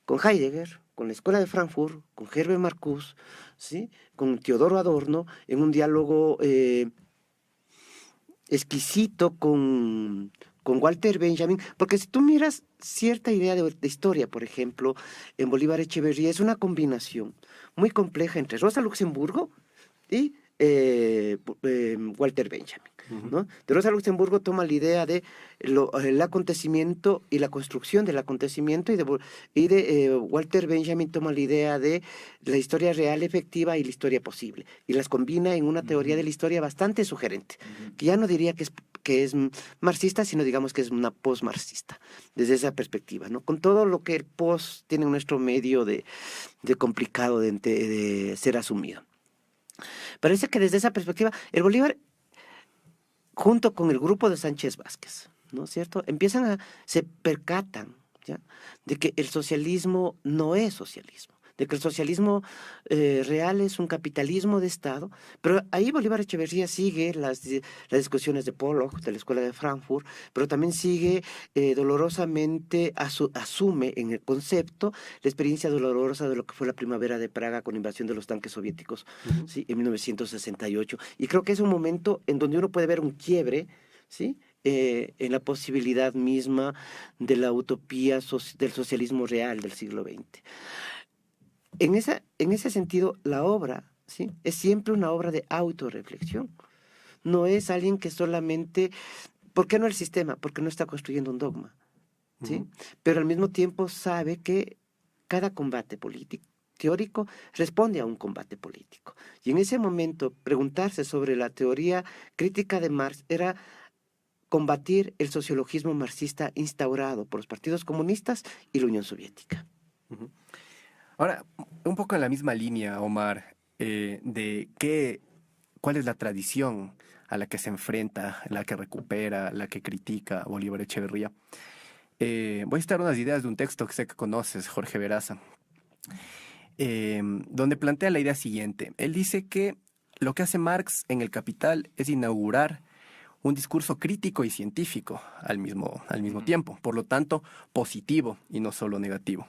con Heidegger, con la Escuela de Frankfurt, con Herbert Marcuse, ¿sí? Con Teodoro Adorno, en un diálogo exquisito con Walter Benjamin, porque si tú miras cierta idea de historia, por ejemplo, en Bolívar Echeverría, es una combinación muy compleja entre Rosa Luxemburgo y Walter Benjamin, ¿no? De Rosa Luxemburgo toma la idea de el acontecimiento y la construcción del acontecimiento, y de Walter Benjamin toma la idea de la historia real efectiva y la historia posible, y las combina en una teoría de la historia bastante sugerente, que ya no diría que es marxista, sino digamos que es una post-marxista, desde esa perspectiva, ¿no? Con todo lo que el post tiene en nuestro medio de complicado de ser asumido. Parece que desde esa perspectiva, el Bolívar, junto con el grupo de Sánchez Vázquez, ¿no es cierto?, se percatan, ¿ya?, de que el socialismo no es socialismo, de que el socialismo real es un capitalismo de Estado, pero ahí Bolívar Echeverría sigue las discusiones de Pollock, de la Escuela de Frankfurt, pero también sigue dolorosamente, asume en el concepto la experiencia dolorosa de lo que fue la primavera de Praga con invasión de los tanques soviéticos, ¿sí?, en 1968. Y creo que es un momento en donde uno puede ver un quiebre, ¿sí?, en la posibilidad misma de la utopía del socialismo real del siglo XX. En ese sentido, la obra, ¿sí?, es siempre una obra de autorreflexión. No es alguien que solamente... ¿Por qué no el sistema? Porque no está construyendo un dogma, ¿sí? Pero al mismo tiempo sabe que cada combate político teórico responde a un combate político. Y en ese momento, preguntarse sobre la teoría crítica de Marx era combatir el sociologismo marxista instaurado por los partidos comunistas y la Unión Soviética. Ahora, un poco en la misma línea, Omar, cuál es la tradición a la que se enfrenta, la que recupera, la que critica Bolívar Echeverría. Voy a citar unas ideas de un texto que sé que conoces, Jorge Veraza, donde plantea la idea siguiente. Él dice que lo que hace Marx en El Capital es inaugurar un discurso crítico y científico al mismo tiempo, por lo tanto, positivo y no solo negativo.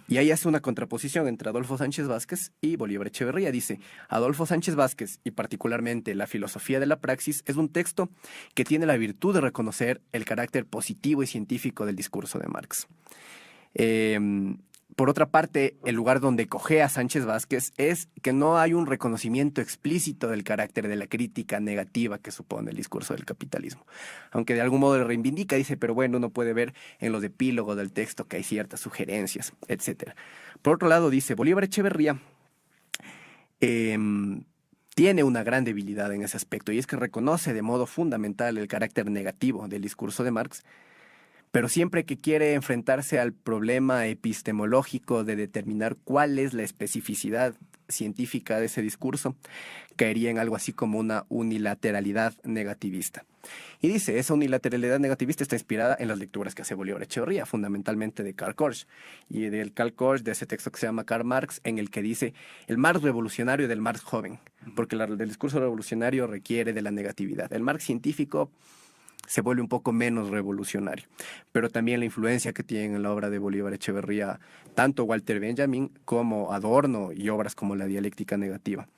Y ahí hace una contraposición entre Adolfo Sánchez Vázquez y Bolívar Echeverría. Dice, Adolfo Sánchez Vázquez, y particularmente La filosofía de la praxis, es un texto que tiene la virtud de reconocer el carácter positivo y científico del discurso de Marx. Por otra parte, el lugar donde cojea Sánchez Vázquez es que no hay un reconocimiento explícito del carácter de la crítica negativa que supone el discurso del capitalismo. Aunque de algún modo le reivindica, dice, pero bueno, uno puede ver en los epílogos del texto que hay ciertas sugerencias, etc. Por otro lado, dice, Bolívar Echeverría tiene tiene una gran debilidad en ese aspecto, y es que reconoce de modo fundamental el carácter negativo del discurso de Marx, pero siempre que quiere enfrentarse al problema epistemológico de determinar cuál es la especificidad científica de ese discurso, caería en algo así como una unilateralidad negativista. Y dice, esa unilateralidad negativista está inspirada en las lecturas que hace Bolívar Echeverría, fundamentalmente de Karl Korsch, y del Karl Korsch, de ese texto que se llama Karl Marx, en el que dice el Marx revolucionario del Marx joven, porque el discurso revolucionario requiere de la negatividad. El Marx científico se vuelve un poco menos revolucionario, pero también la influencia que tienen en la obra de Bolívar Echeverría tanto Walter Benjamin como Adorno y obras como La dialéctica negativa.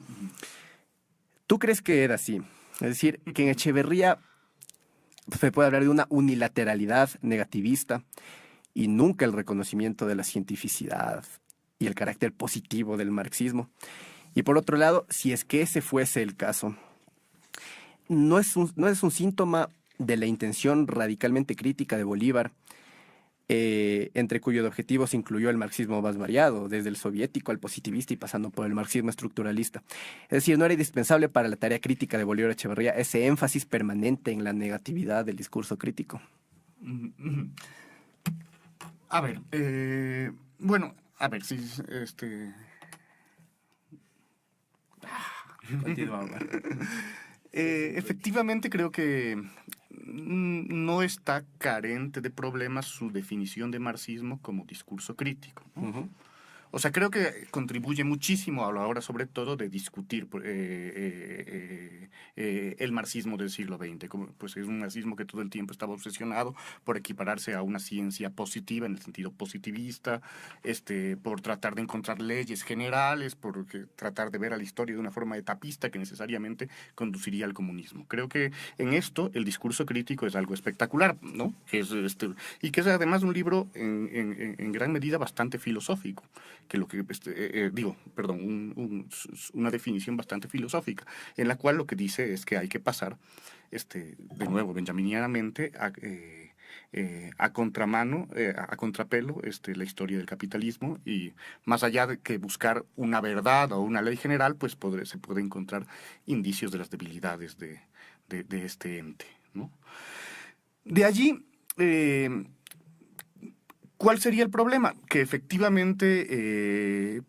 ¿Tú crees que era así? Es decir, que en Echeverría se puede hablar de una unilateralidad negativista y nunca el reconocimiento de la cientificidad y el carácter positivo del marxismo. Y por otro lado, si es que ese fuese el caso, no es un síntoma de la intención radicalmente crítica de Bolívar, entre cuyos objetivos incluyó el marxismo más variado, desde el soviético al positivista y pasando por el marxismo estructuralista. Es decir, no era indispensable para la tarea crítica de Bolívar Echeverría ese énfasis permanente en la negatividad del discurso crítico. A ver, bueno, a ver, si Continúa. efectivamente creo que no está carente de problemas su definición de marxismo como discurso crítico, ¿no? Uh-huh. O sea, creo que contribuye muchísimo a la hora, sobre todo, de discutir el marxismo del siglo XX. Pues es un marxismo que todo el tiempo estaba obsesionado por equipararse a una ciencia positiva, en el sentido positivista, por tratar de encontrar leyes generales, por tratar de ver a la historia de una forma etapista que necesariamente conduciría al comunismo. Creo que en esto el discurso crítico es algo espectacular, ¿no? Y que es además un libro en gran medida bastante filosófico. Que lo que una definición bastante filosófica, en la cual lo que dice es que hay que pasar, de nuevo, benjaminianamente, a contramano, a contrapelo, la historia del capitalismo, y más allá de que buscar una verdad o una ley general, pues se puede encontrar indicios de las debilidades de este ente, ¿no? De allí, ¿cuál sería el problema? Que efectivamente,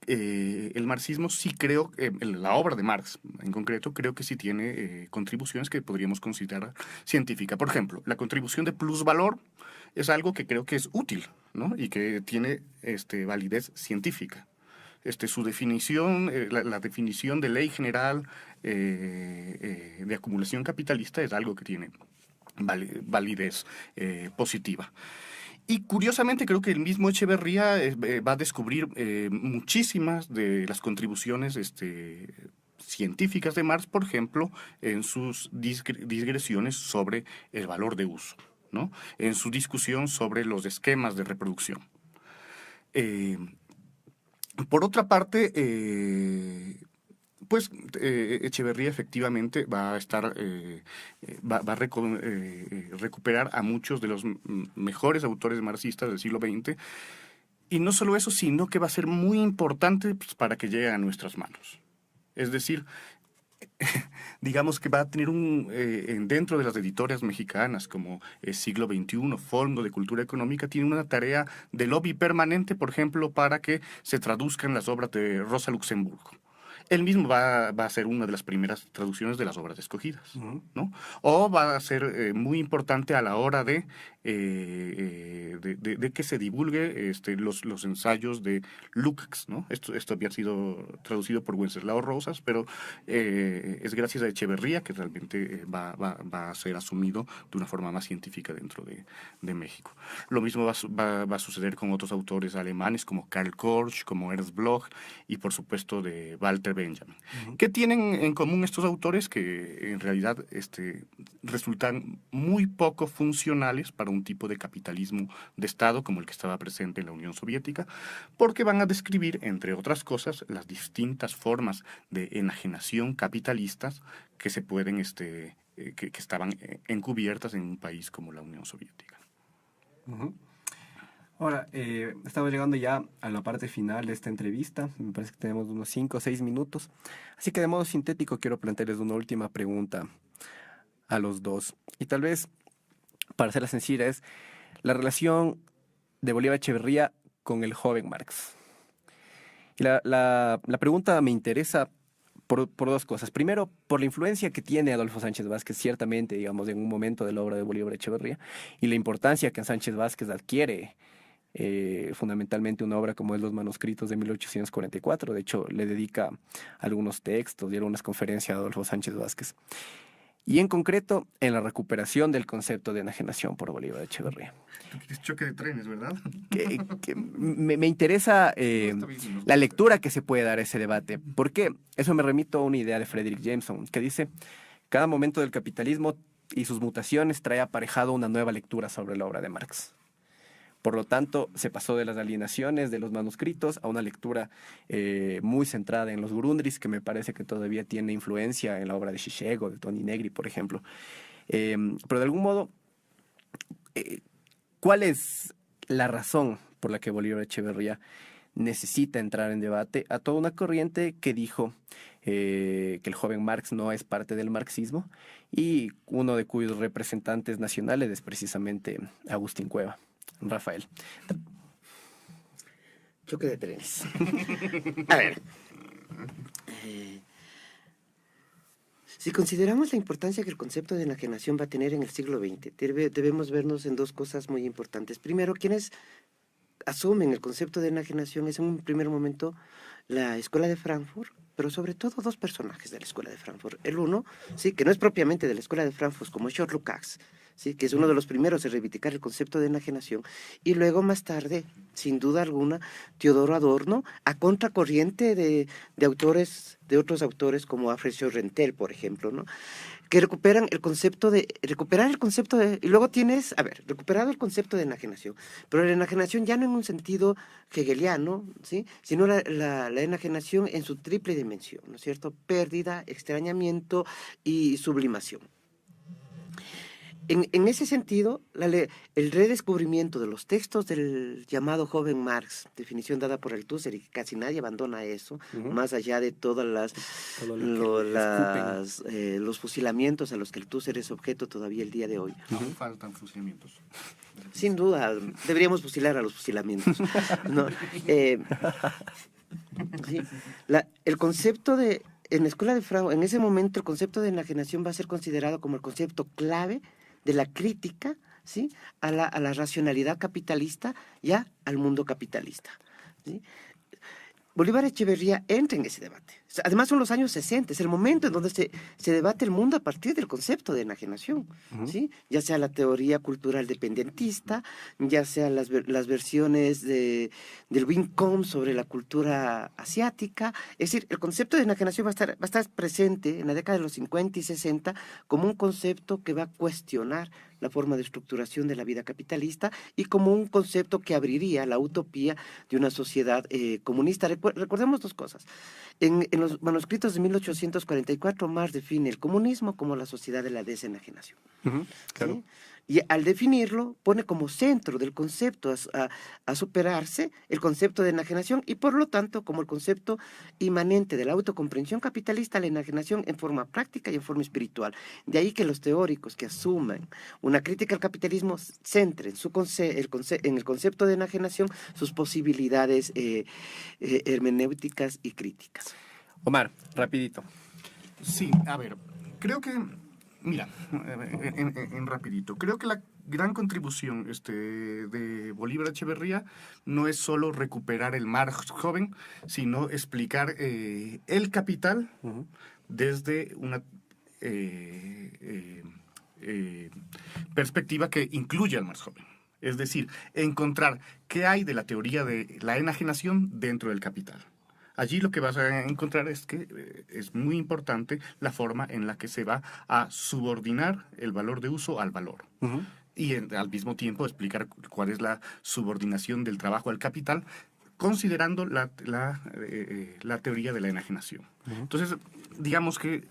el marxismo sí creo, la obra de Marx en concreto, creo que sí tiene contribuciones que podríamos considerar científicas. Por ejemplo, la contribución de plusvalor es algo que creo que es útil, ¿no? Y que tiene validez científica. Su definición, la definición de ley general de acumulación capitalista es algo que tiene validez positiva. Y curiosamente creo que el mismo Echeverría va a descubrir muchísimas de las contribuciones científicas de Marx, por ejemplo, en sus digresiones sobre el valor de uso, ¿no? En su discusión sobre los esquemas de reproducción. Por otra parte, Echeverría efectivamente va a estar, va a recuperar a muchos de los mejores autores marxistas del siglo XX, y no solo eso, sino que va a ser muy importante, pues, para que llegue a nuestras manos. Es decir, digamos que va a tener dentro de las editorias mexicanas como Siglo XXI, Fondo de Cultura Económica, tiene una tarea de lobby permanente, por ejemplo, para que se traduzcan las obras de Rosa Luxemburgo. Él mismo va a ser una de las primeras traducciones de las obras escogidas, ¿no? O va a ser muy importante a la hora de que se divulgue los ensayos de Lukács, ¿no? Esto había sido traducido por Wenceslao Rosas, pero es gracias a Echeverría que realmente va a ser asumido de una forma más científica dentro de México. Lo mismo va a suceder con otros autores alemanes como Karl Korsch, como Ernst Bloch y por supuesto de Walter Benjamin. ¿Qué tienen en común estos autores? Que en realidad resultan muy poco funcionales para un tipo de capitalismo de Estado como el que estaba presente en la Unión Soviética, porque van a describir, entre otras cosas, las distintas formas de enajenación capitalistas que se pueden, que estaban encubiertas en un país como la Unión Soviética. Ahora, estamos llegando ya a la parte final de esta entrevista. Me parece que tenemos unos 5 o 6 minutos. Así que de modo sintético quiero plantearles una última pregunta a los dos. Y tal vez, para hacerla sencilla, es la relación de Bolívar Echeverría con el joven Marx. Y la pregunta me interesa por dos cosas. Primero, por la influencia que tiene Adolfo Sánchez Vázquez, ciertamente, digamos, en un momento de la obra de Bolívar Echeverría, y la importancia que Sánchez Vázquez adquiere fundamentalmente una obra como es Los Manuscritos de 1844. De hecho, le dedica algunos textos y algunas conferencias a Adolfo Sánchez Vázquez. Y en concreto, en la recuperación del concepto de enajenación por Bolívar Echeverría. Tú quieres choque de trenes, ¿verdad? Me interesa la lectura que se puede dar a ese debate. ¿Por qué? Eso me remito a una idea de Frederick Jameson, que dice: cada momento del capitalismo y sus mutaciones trae aparejado una nueva lectura sobre la obra de Marx. Por lo tanto, se pasó de las alienaciones de los manuscritos a una lectura muy centrada en los Grundrisse, que me parece que todavía tiene influencia en la obra de Zizek o de Toni Negri, por ejemplo. Pero de algún modo, ¿cuál es la razón por la que Bolívar Echeverría necesita entrar en debate a toda una corriente que dijo que el joven Marx no es parte del marxismo, y uno de cuyos representantes nacionales es precisamente Agustín Cueva? Rafael. Choque de trenes. A ver. Si consideramos la importancia que el concepto de enajenación va a tener en el siglo XX, debemos vernos en dos cosas muy importantes. Primero, quienes asumen el concepto de enajenación es en un primer momento la Escuela de Frankfurt, pero sobre todo dos personajes de la Escuela de Frankfurt. El uno, sí, que no es propiamente de la Escuela de Frankfurt, como George Lukács, sí, que es uno de los primeros en reivindicar el concepto de enajenación, y luego más tarde, sin duda alguna, Teodoro Adorno, a contracorriente de autores, de otros autores como Alfred Rentel, por ejemplo, ¿no?, que recuperan el concepto de, y luego tienes, recuperado el concepto de enajenación, pero la enajenación ya no en un sentido hegeliano, ¿sí?, sino la enajenación en su triple dimensión, ¿no es cierto?, pérdida, extrañamiento y sublimación. En ese sentido, el redescubrimiento de los textos del llamado joven Marx, definición dada por Althusser, y que casi nadie abandona eso, más allá de todos los fusilamientos a los que Althusser es objeto todavía el día de hoy. No faltan fusilamientos. Sin duda, deberíamos fusilar a los fusilamientos, ¿no? Sí, el concepto de, en la Escuela de Frankfurt, en ese momento el concepto de enajenación va a ser considerado como el concepto clave de la crítica, ¿sí?, a la racionalidad capitalista y al mundo capitalista, ¿sí? Bolívar Echeverría entra en ese debate. Además son los años 60, es el momento en donde se debate el mundo a partir del concepto de enajenación, ¿sí?, ya sea la teoría cultural dependentista, ya sea las versiones del Wing-Com sobre la cultura asiática. Es decir, el concepto de enajenación va a estar presente en la década de los 50 y 60 como un concepto que va a cuestionar la forma de estructuración de la vida capitalista y como un concepto que abriría la utopía de una sociedad comunista. Recordemos dos cosas. En los manuscritos de 1844, Marx define el comunismo como la sociedad de la desenajenación. Claro. ¿Sí? Y al definirlo, pone como centro del concepto a superarse el concepto de enajenación, y por lo tanto como el concepto inmanente de la autocomprensión capitalista, la enajenación en forma práctica y en forma espiritual. De ahí que los teóricos que asumen una crítica al capitalismo centren en el concepto de enajenación sus posibilidades hermenéuticas y críticas. Omar, rapidito. Sí, a ver, creo que, mira, en rapidito, creo que la gran contribución de Bolívar Echeverría no es solo recuperar el Marx joven, sino explicar el capital desde una perspectiva que incluye al Marx joven. Es decir, encontrar qué hay de la teoría de la enajenación dentro del capital. Allí lo que vas a encontrar es que es muy importante la forma en la que se va a subordinar el valor de uso al valor. Y al mismo tiempo explicar cuál es la subordinación del trabajo al capital, considerando la teoría de la enajenación. Entonces, digamos que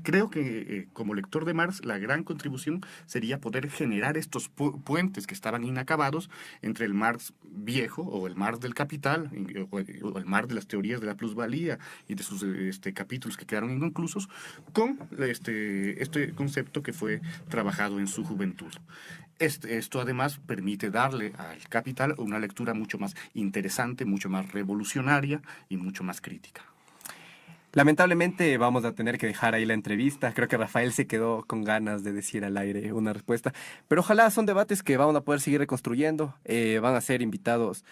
creo que como lector de Marx, la gran contribución sería poder generar estos puentes que estaban inacabados entre el Marx viejo o el Marx del capital o el Marx de las teorías de la plusvalía y de sus capítulos que quedaron inconclusos con este concepto que fue trabajado en su juventud. Esto además permite darle al capital una lectura mucho más interesante, mucho más revolucionaria y mucho más crítica. Lamentablemente vamos a tener que dejar ahí la entrevista. Creo que Rafael se quedó con ganas de decir al aire una respuesta. Pero ojalá son debates que vamos a poder seguir reconstruyendo. Van a ser invitados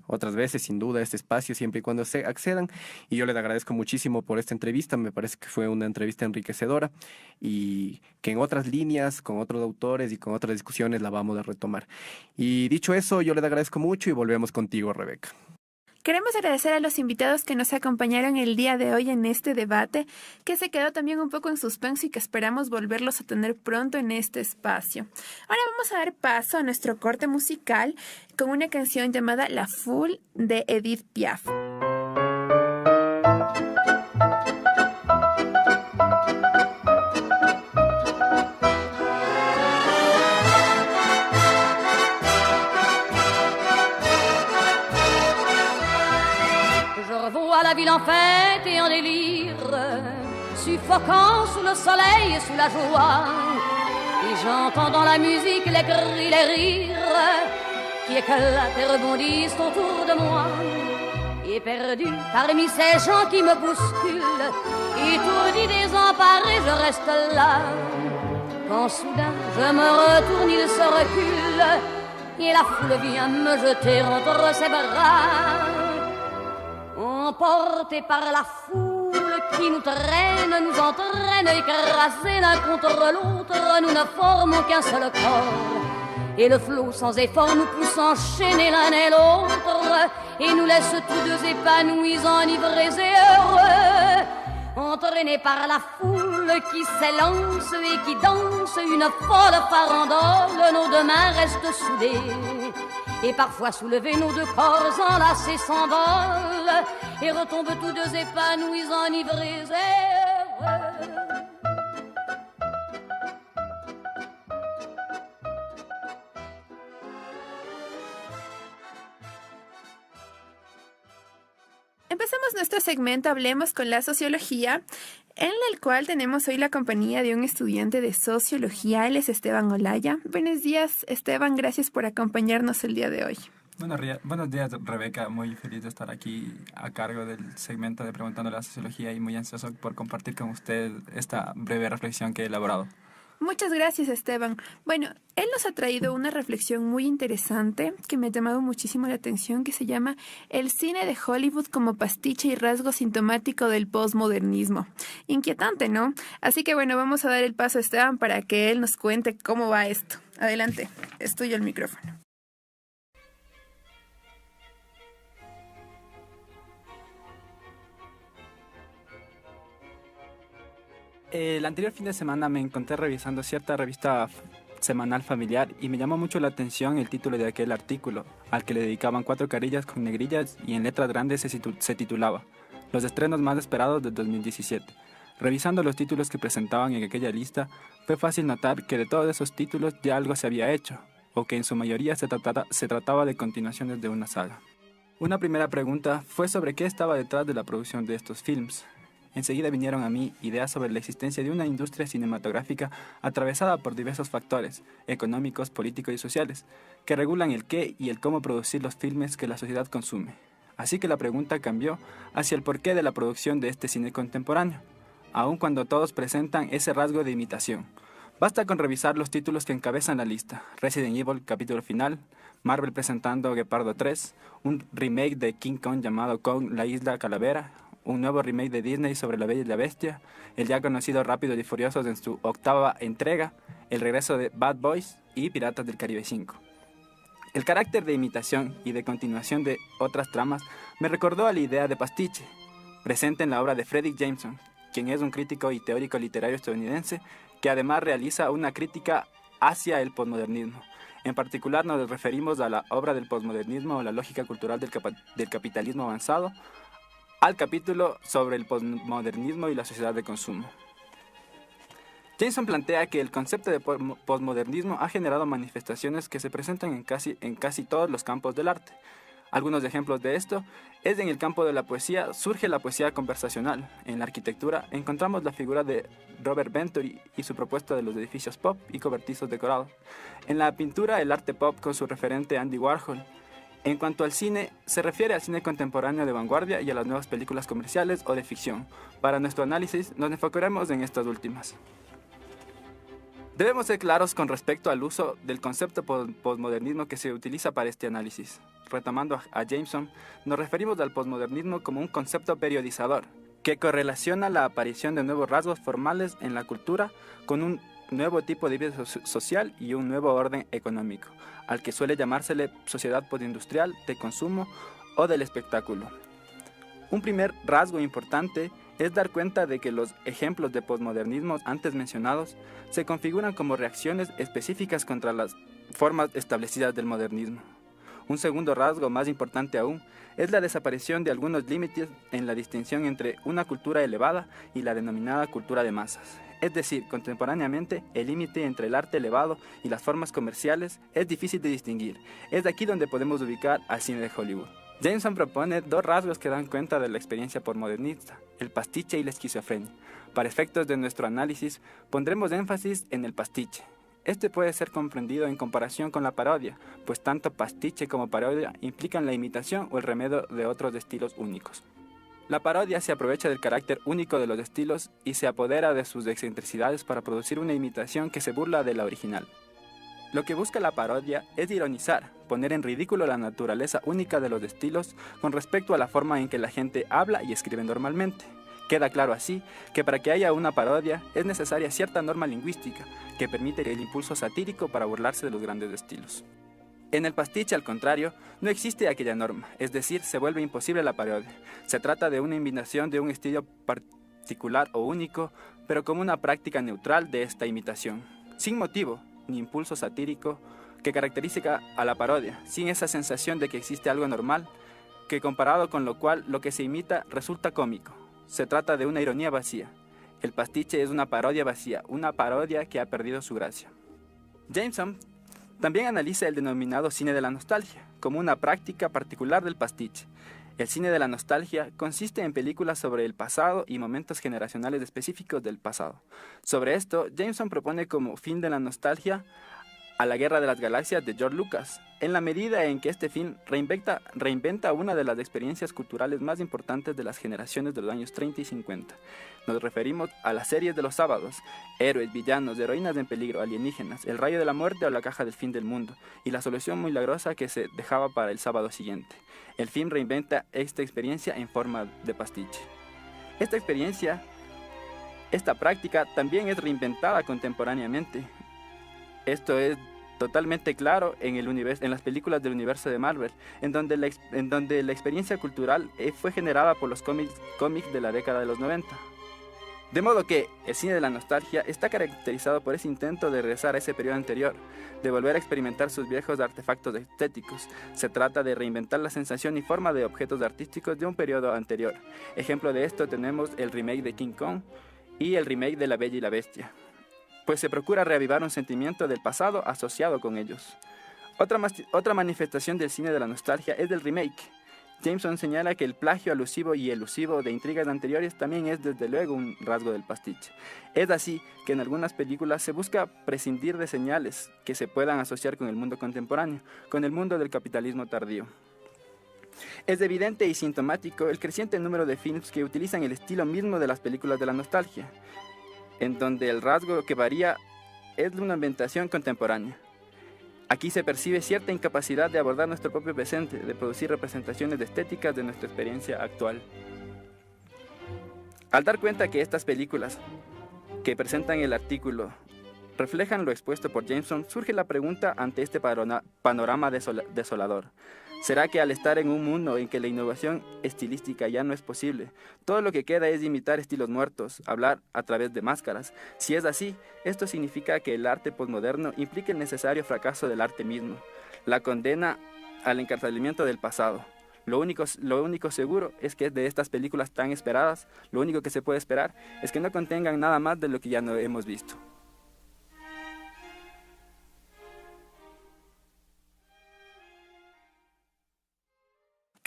otras veces, sin duda, a este espacio, siempre y cuando se accedan. Y yo les agradezco muchísimo por esta entrevista. Me parece que fue una entrevista enriquecedora y que en otras líneas, con otros autores y con otras discusiones la vamos a retomar. Y dicho eso, yo les agradezco mucho y volvemos contigo, Rebeca. Queremos agradecer a los invitados que nos acompañaron el día de hoy en este debate, que se quedó también un poco en suspenso y que esperamos volverlos a tener pronto en este espacio. Ahora vamos a dar paso a nuestro corte musical con una canción llamada La Foule de Edith Piaf. La ville en fête et en délire, suffocant sous le soleil et sous la joie. Et j'entends dans la musique les cris, les rires qui éclatent et rebondissent autour de moi. Et perdu parmi ces gens qui me bousculent, étourdi, désemparé, je reste là. Quand soudain je me retourne, il se recule et la foule vient me jeter entre ses bras. Emportés par la foule qui nous traîne, nous entraîne, écrasés l'un contre l'autre, nous ne formons qu'un seul corps. Et le flot sans effort nous pousse enchaîner l'un et l'autre, et nous laisse tous deux épanouis, enivrés et heureux. Entraînés par la foule qui s'élance et qui danse une folle farandole, nos deux mains restent soudées. Et parfois soulevés, nos deux corps enlacés s'envolent et retombent tous deux épanouis, enivrés et heureux. Empezamos nuestro segmento Hablemos con la Sociología, en el cual tenemos hoy la compañía de un estudiante de Sociología. Él es Esteban Olaya. Buenos días, Esteban. Gracias por acompañarnos el día de hoy. Buenos días, Rebeca. Muy feliz de estar aquí a cargo del segmento de Preguntando a la Sociología y muy ansioso por compartir con usted esta breve reflexión que he elaborado. Muchas gracias, Esteban. Bueno, él nos ha traído una reflexión muy interesante que me ha llamado muchísimo la atención, que se llama El cine de Hollywood como pastiche y rasgo sintomático del postmodernismo. Inquietante, ¿no? Así que bueno, vamos a dar el paso a Esteban para que él nos cuente cómo va esto. Adelante, es tuyo el micrófono. El anterior fin de semana me encontré revisando cierta revista semanal familiar y me llamó mucho la atención el título de aquel artículo, al que le dedicaban 4 carillas con negrillas y en letras grandes se titulaba Los estrenos más esperados de 2017. Revisando los títulos que presentaban en aquella lista, fue fácil notar que de todos esos títulos ya algo se había hecho, o que en su mayoría se trataba de continuaciones de una saga. Una primera pregunta fue sobre qué estaba detrás de la producción de estos films. Enseguida vinieron a mí ideas sobre la existencia de una industria cinematográfica atravesada por diversos factores, económicos, políticos y sociales, que regulan el qué y el cómo producir los filmes que la sociedad consume. Así que la pregunta cambió hacia el porqué de la producción de este cine contemporáneo, aun cuando todos presentan ese rasgo de imitación. Basta con revisar los títulos que encabezan la lista: Resident Evil, capítulo final, Marvel presentando Guepardo 3, un remake de King Kong llamado Kong, la Isla Calavera, un nuevo remake de Disney sobre La Bella y la Bestia, el ya conocido Rápidos y Furiosos en su 8ª entrega, el regreso de Bad Boys y Piratas del Caribe 5. El carácter de imitación y de continuación de otras tramas me recordó a la idea de pastiche, presente en la obra de Fredric Jameson, quien es un crítico y teórico literario estadounidense que además realiza una crítica hacia el posmodernismo. En particular nos referimos a la obra del posmodernismo o la lógica cultural del capitalismo avanzado, al capítulo sobre el posmodernismo y la sociedad de consumo. Jameson plantea que el concepto de posmodernismo ha generado manifestaciones que se presentan en casi todos los campos del arte. Algunos ejemplos de esto es en el campo de la poesía, surge la poesía conversacional. En la arquitectura encontramos la figura de Robert Venturi y su propuesta de los edificios pop y cobertizos decorados. En la pintura, el arte pop con su referente Andy Warhol. En cuanto al cine, se refiere al cine contemporáneo de vanguardia y a las nuevas películas comerciales o de ficción. Para nuestro análisis nos enfocaremos en estas últimas. Debemos ser claros con respecto al uso del concepto posmodernismo que se utiliza para este análisis. Retomando a Jameson, nos referimos al posmodernismo como un concepto periodizador, que correlaciona la aparición de nuevos rasgos formales en la cultura con un nuevo tipo de vida social y un nuevo orden económico, al que suele llamársele sociedad postindustrial, de consumo o del espectáculo. Un primer rasgo importante es dar cuenta de que los ejemplos de posmodernismo antes mencionados se configuran como reacciones específicas contra las formas establecidas del modernismo. Un segundo rasgo más importante aún es la desaparición de algunos límites en la distinción entre una cultura elevada y la denominada cultura de masas. Es decir, contemporáneamente, el límite entre el arte elevado y las formas comerciales es difícil de distinguir. Es de aquí donde podemos ubicar al cine de Hollywood. Jameson propone dos rasgos que dan cuenta de la experiencia posmodernista, el pastiche y la esquizofrenia. Para efectos de nuestro análisis, pondremos énfasis en el pastiche. Este puede ser comprendido en comparación con la parodia, pues tanto pastiche como parodia implican la imitación o el remedio de otros estilos únicos. La parodia se aprovecha del carácter único de los estilos y se apodera de sus excentricidades para producir una imitación que se burla de la original. Lo que busca la parodia es ironizar, poner en ridículo la naturaleza única de los estilos con respecto a la forma en que la gente habla y escribe normalmente. Queda claro así que para que haya una parodia es necesaria cierta norma lingüística que permite el impulso satírico para burlarse de los grandes estilos. En el pastiche, al contrario, no existe aquella norma, es decir, se vuelve imposible la parodia. Se trata de una imitación de un estilo particular o único, pero como una práctica neutral de esta imitación, sin motivo ni impulso satírico que caracteriza a la parodia, sin esa sensación de que existe algo normal, que comparado con lo cual lo que se imita resulta cómico. Se trata de una ironía vacía. El pastiche es una parodia vacía, una parodia que ha perdido su gracia. Jameson también analiza el denominado cine de la nostalgia, como una práctica particular del pastiche. El cine de la nostalgia consiste en películas sobre el pasado y momentos generacionales específicos del pasado. Sobre esto, Jameson propone como fin de la nostalgia a la Guerra de las Galaxias de George Lucas, en la medida en que este film reinventa una de las experiencias culturales más importantes de las generaciones de los años 30 y 50. Nos referimos a las series de los sábados, héroes, villanos, heroínas en peligro, alienígenas, el rayo de la muerte o la caja del fin del mundo, y la solución milagrosa que se dejaba para el sábado siguiente. El film reinventa esta experiencia en forma de pastiche. Esta práctica también es reinventada contemporáneamente. Esto es totalmente claro en las películas del universo de Marvel, en donde la experiencia cultural fue generada por los cómics de la década de los 90. De modo que el cine de la nostalgia está caracterizado por ese intento de regresar a ese periodo anterior, de volver a experimentar sus viejos artefactos estéticos. Se trata de reinventar la sensación y forma de objetos artísticos de un periodo anterior. Ejemplo de esto tenemos el remake de King Kong y el remake de La Bella y la Bestia, pues se procura reavivar un sentimiento del pasado asociado con ellos. Otra manifestación del cine de la nostalgia es del remake. Jameson señala que el plagio alusivo y elusivo de intrigas anteriores también es desde luego un rasgo del pastiche. Es así que en algunas películas se busca prescindir de señales que se puedan asociar con el mundo contemporáneo, con el mundo del capitalismo tardío. Es evidente y sintomático el creciente número de films que utilizan el estilo mismo de las películas de la nostalgia, en donde el rasgo que varía es una ambientación contemporánea. Aquí se percibe cierta incapacidad de abordar nuestro propio presente, de producir representaciones estéticas de nuestra experiencia actual. Al dar cuenta que estas películas que presentan el artículo reflejan lo expuesto por Jameson, surge la pregunta ante este panorama desolador. ¿Será que al estar en un mundo en que la innovación estilística ya no es posible, todo lo que queda es imitar estilos muertos, hablar a través de máscaras? Si es así, esto significa que el arte posmoderno implica el necesario fracaso del arte mismo, la condena al encarcelamiento del pasado. Lo único seguro es que de estas películas tan esperadas, lo único que se puede esperar es que no contengan nada más de lo que ya no hemos visto.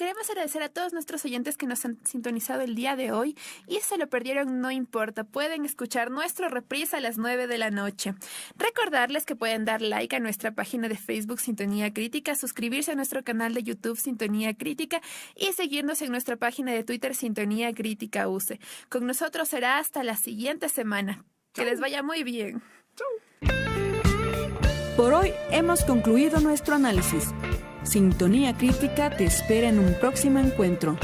queremos agradecer a todos nuestros oyentes que nos han sintonizado el día de hoy y si se lo perdieron no importa, pueden escuchar nuestro reprise a las 9 de la noche. Recordarles que pueden dar like a nuestra página de Facebook Sintonía Crítica, suscribirse a nuestro canal de YouTube Sintonía Crítica y seguirnos en nuestra página de Twitter Sintonía Crítica UC. Con nosotros será hasta la siguiente semana. Que les vaya muy bien. Por hoy hemos concluido nuestro análisis. Sintonía Crítica te espera en un próximo encuentro.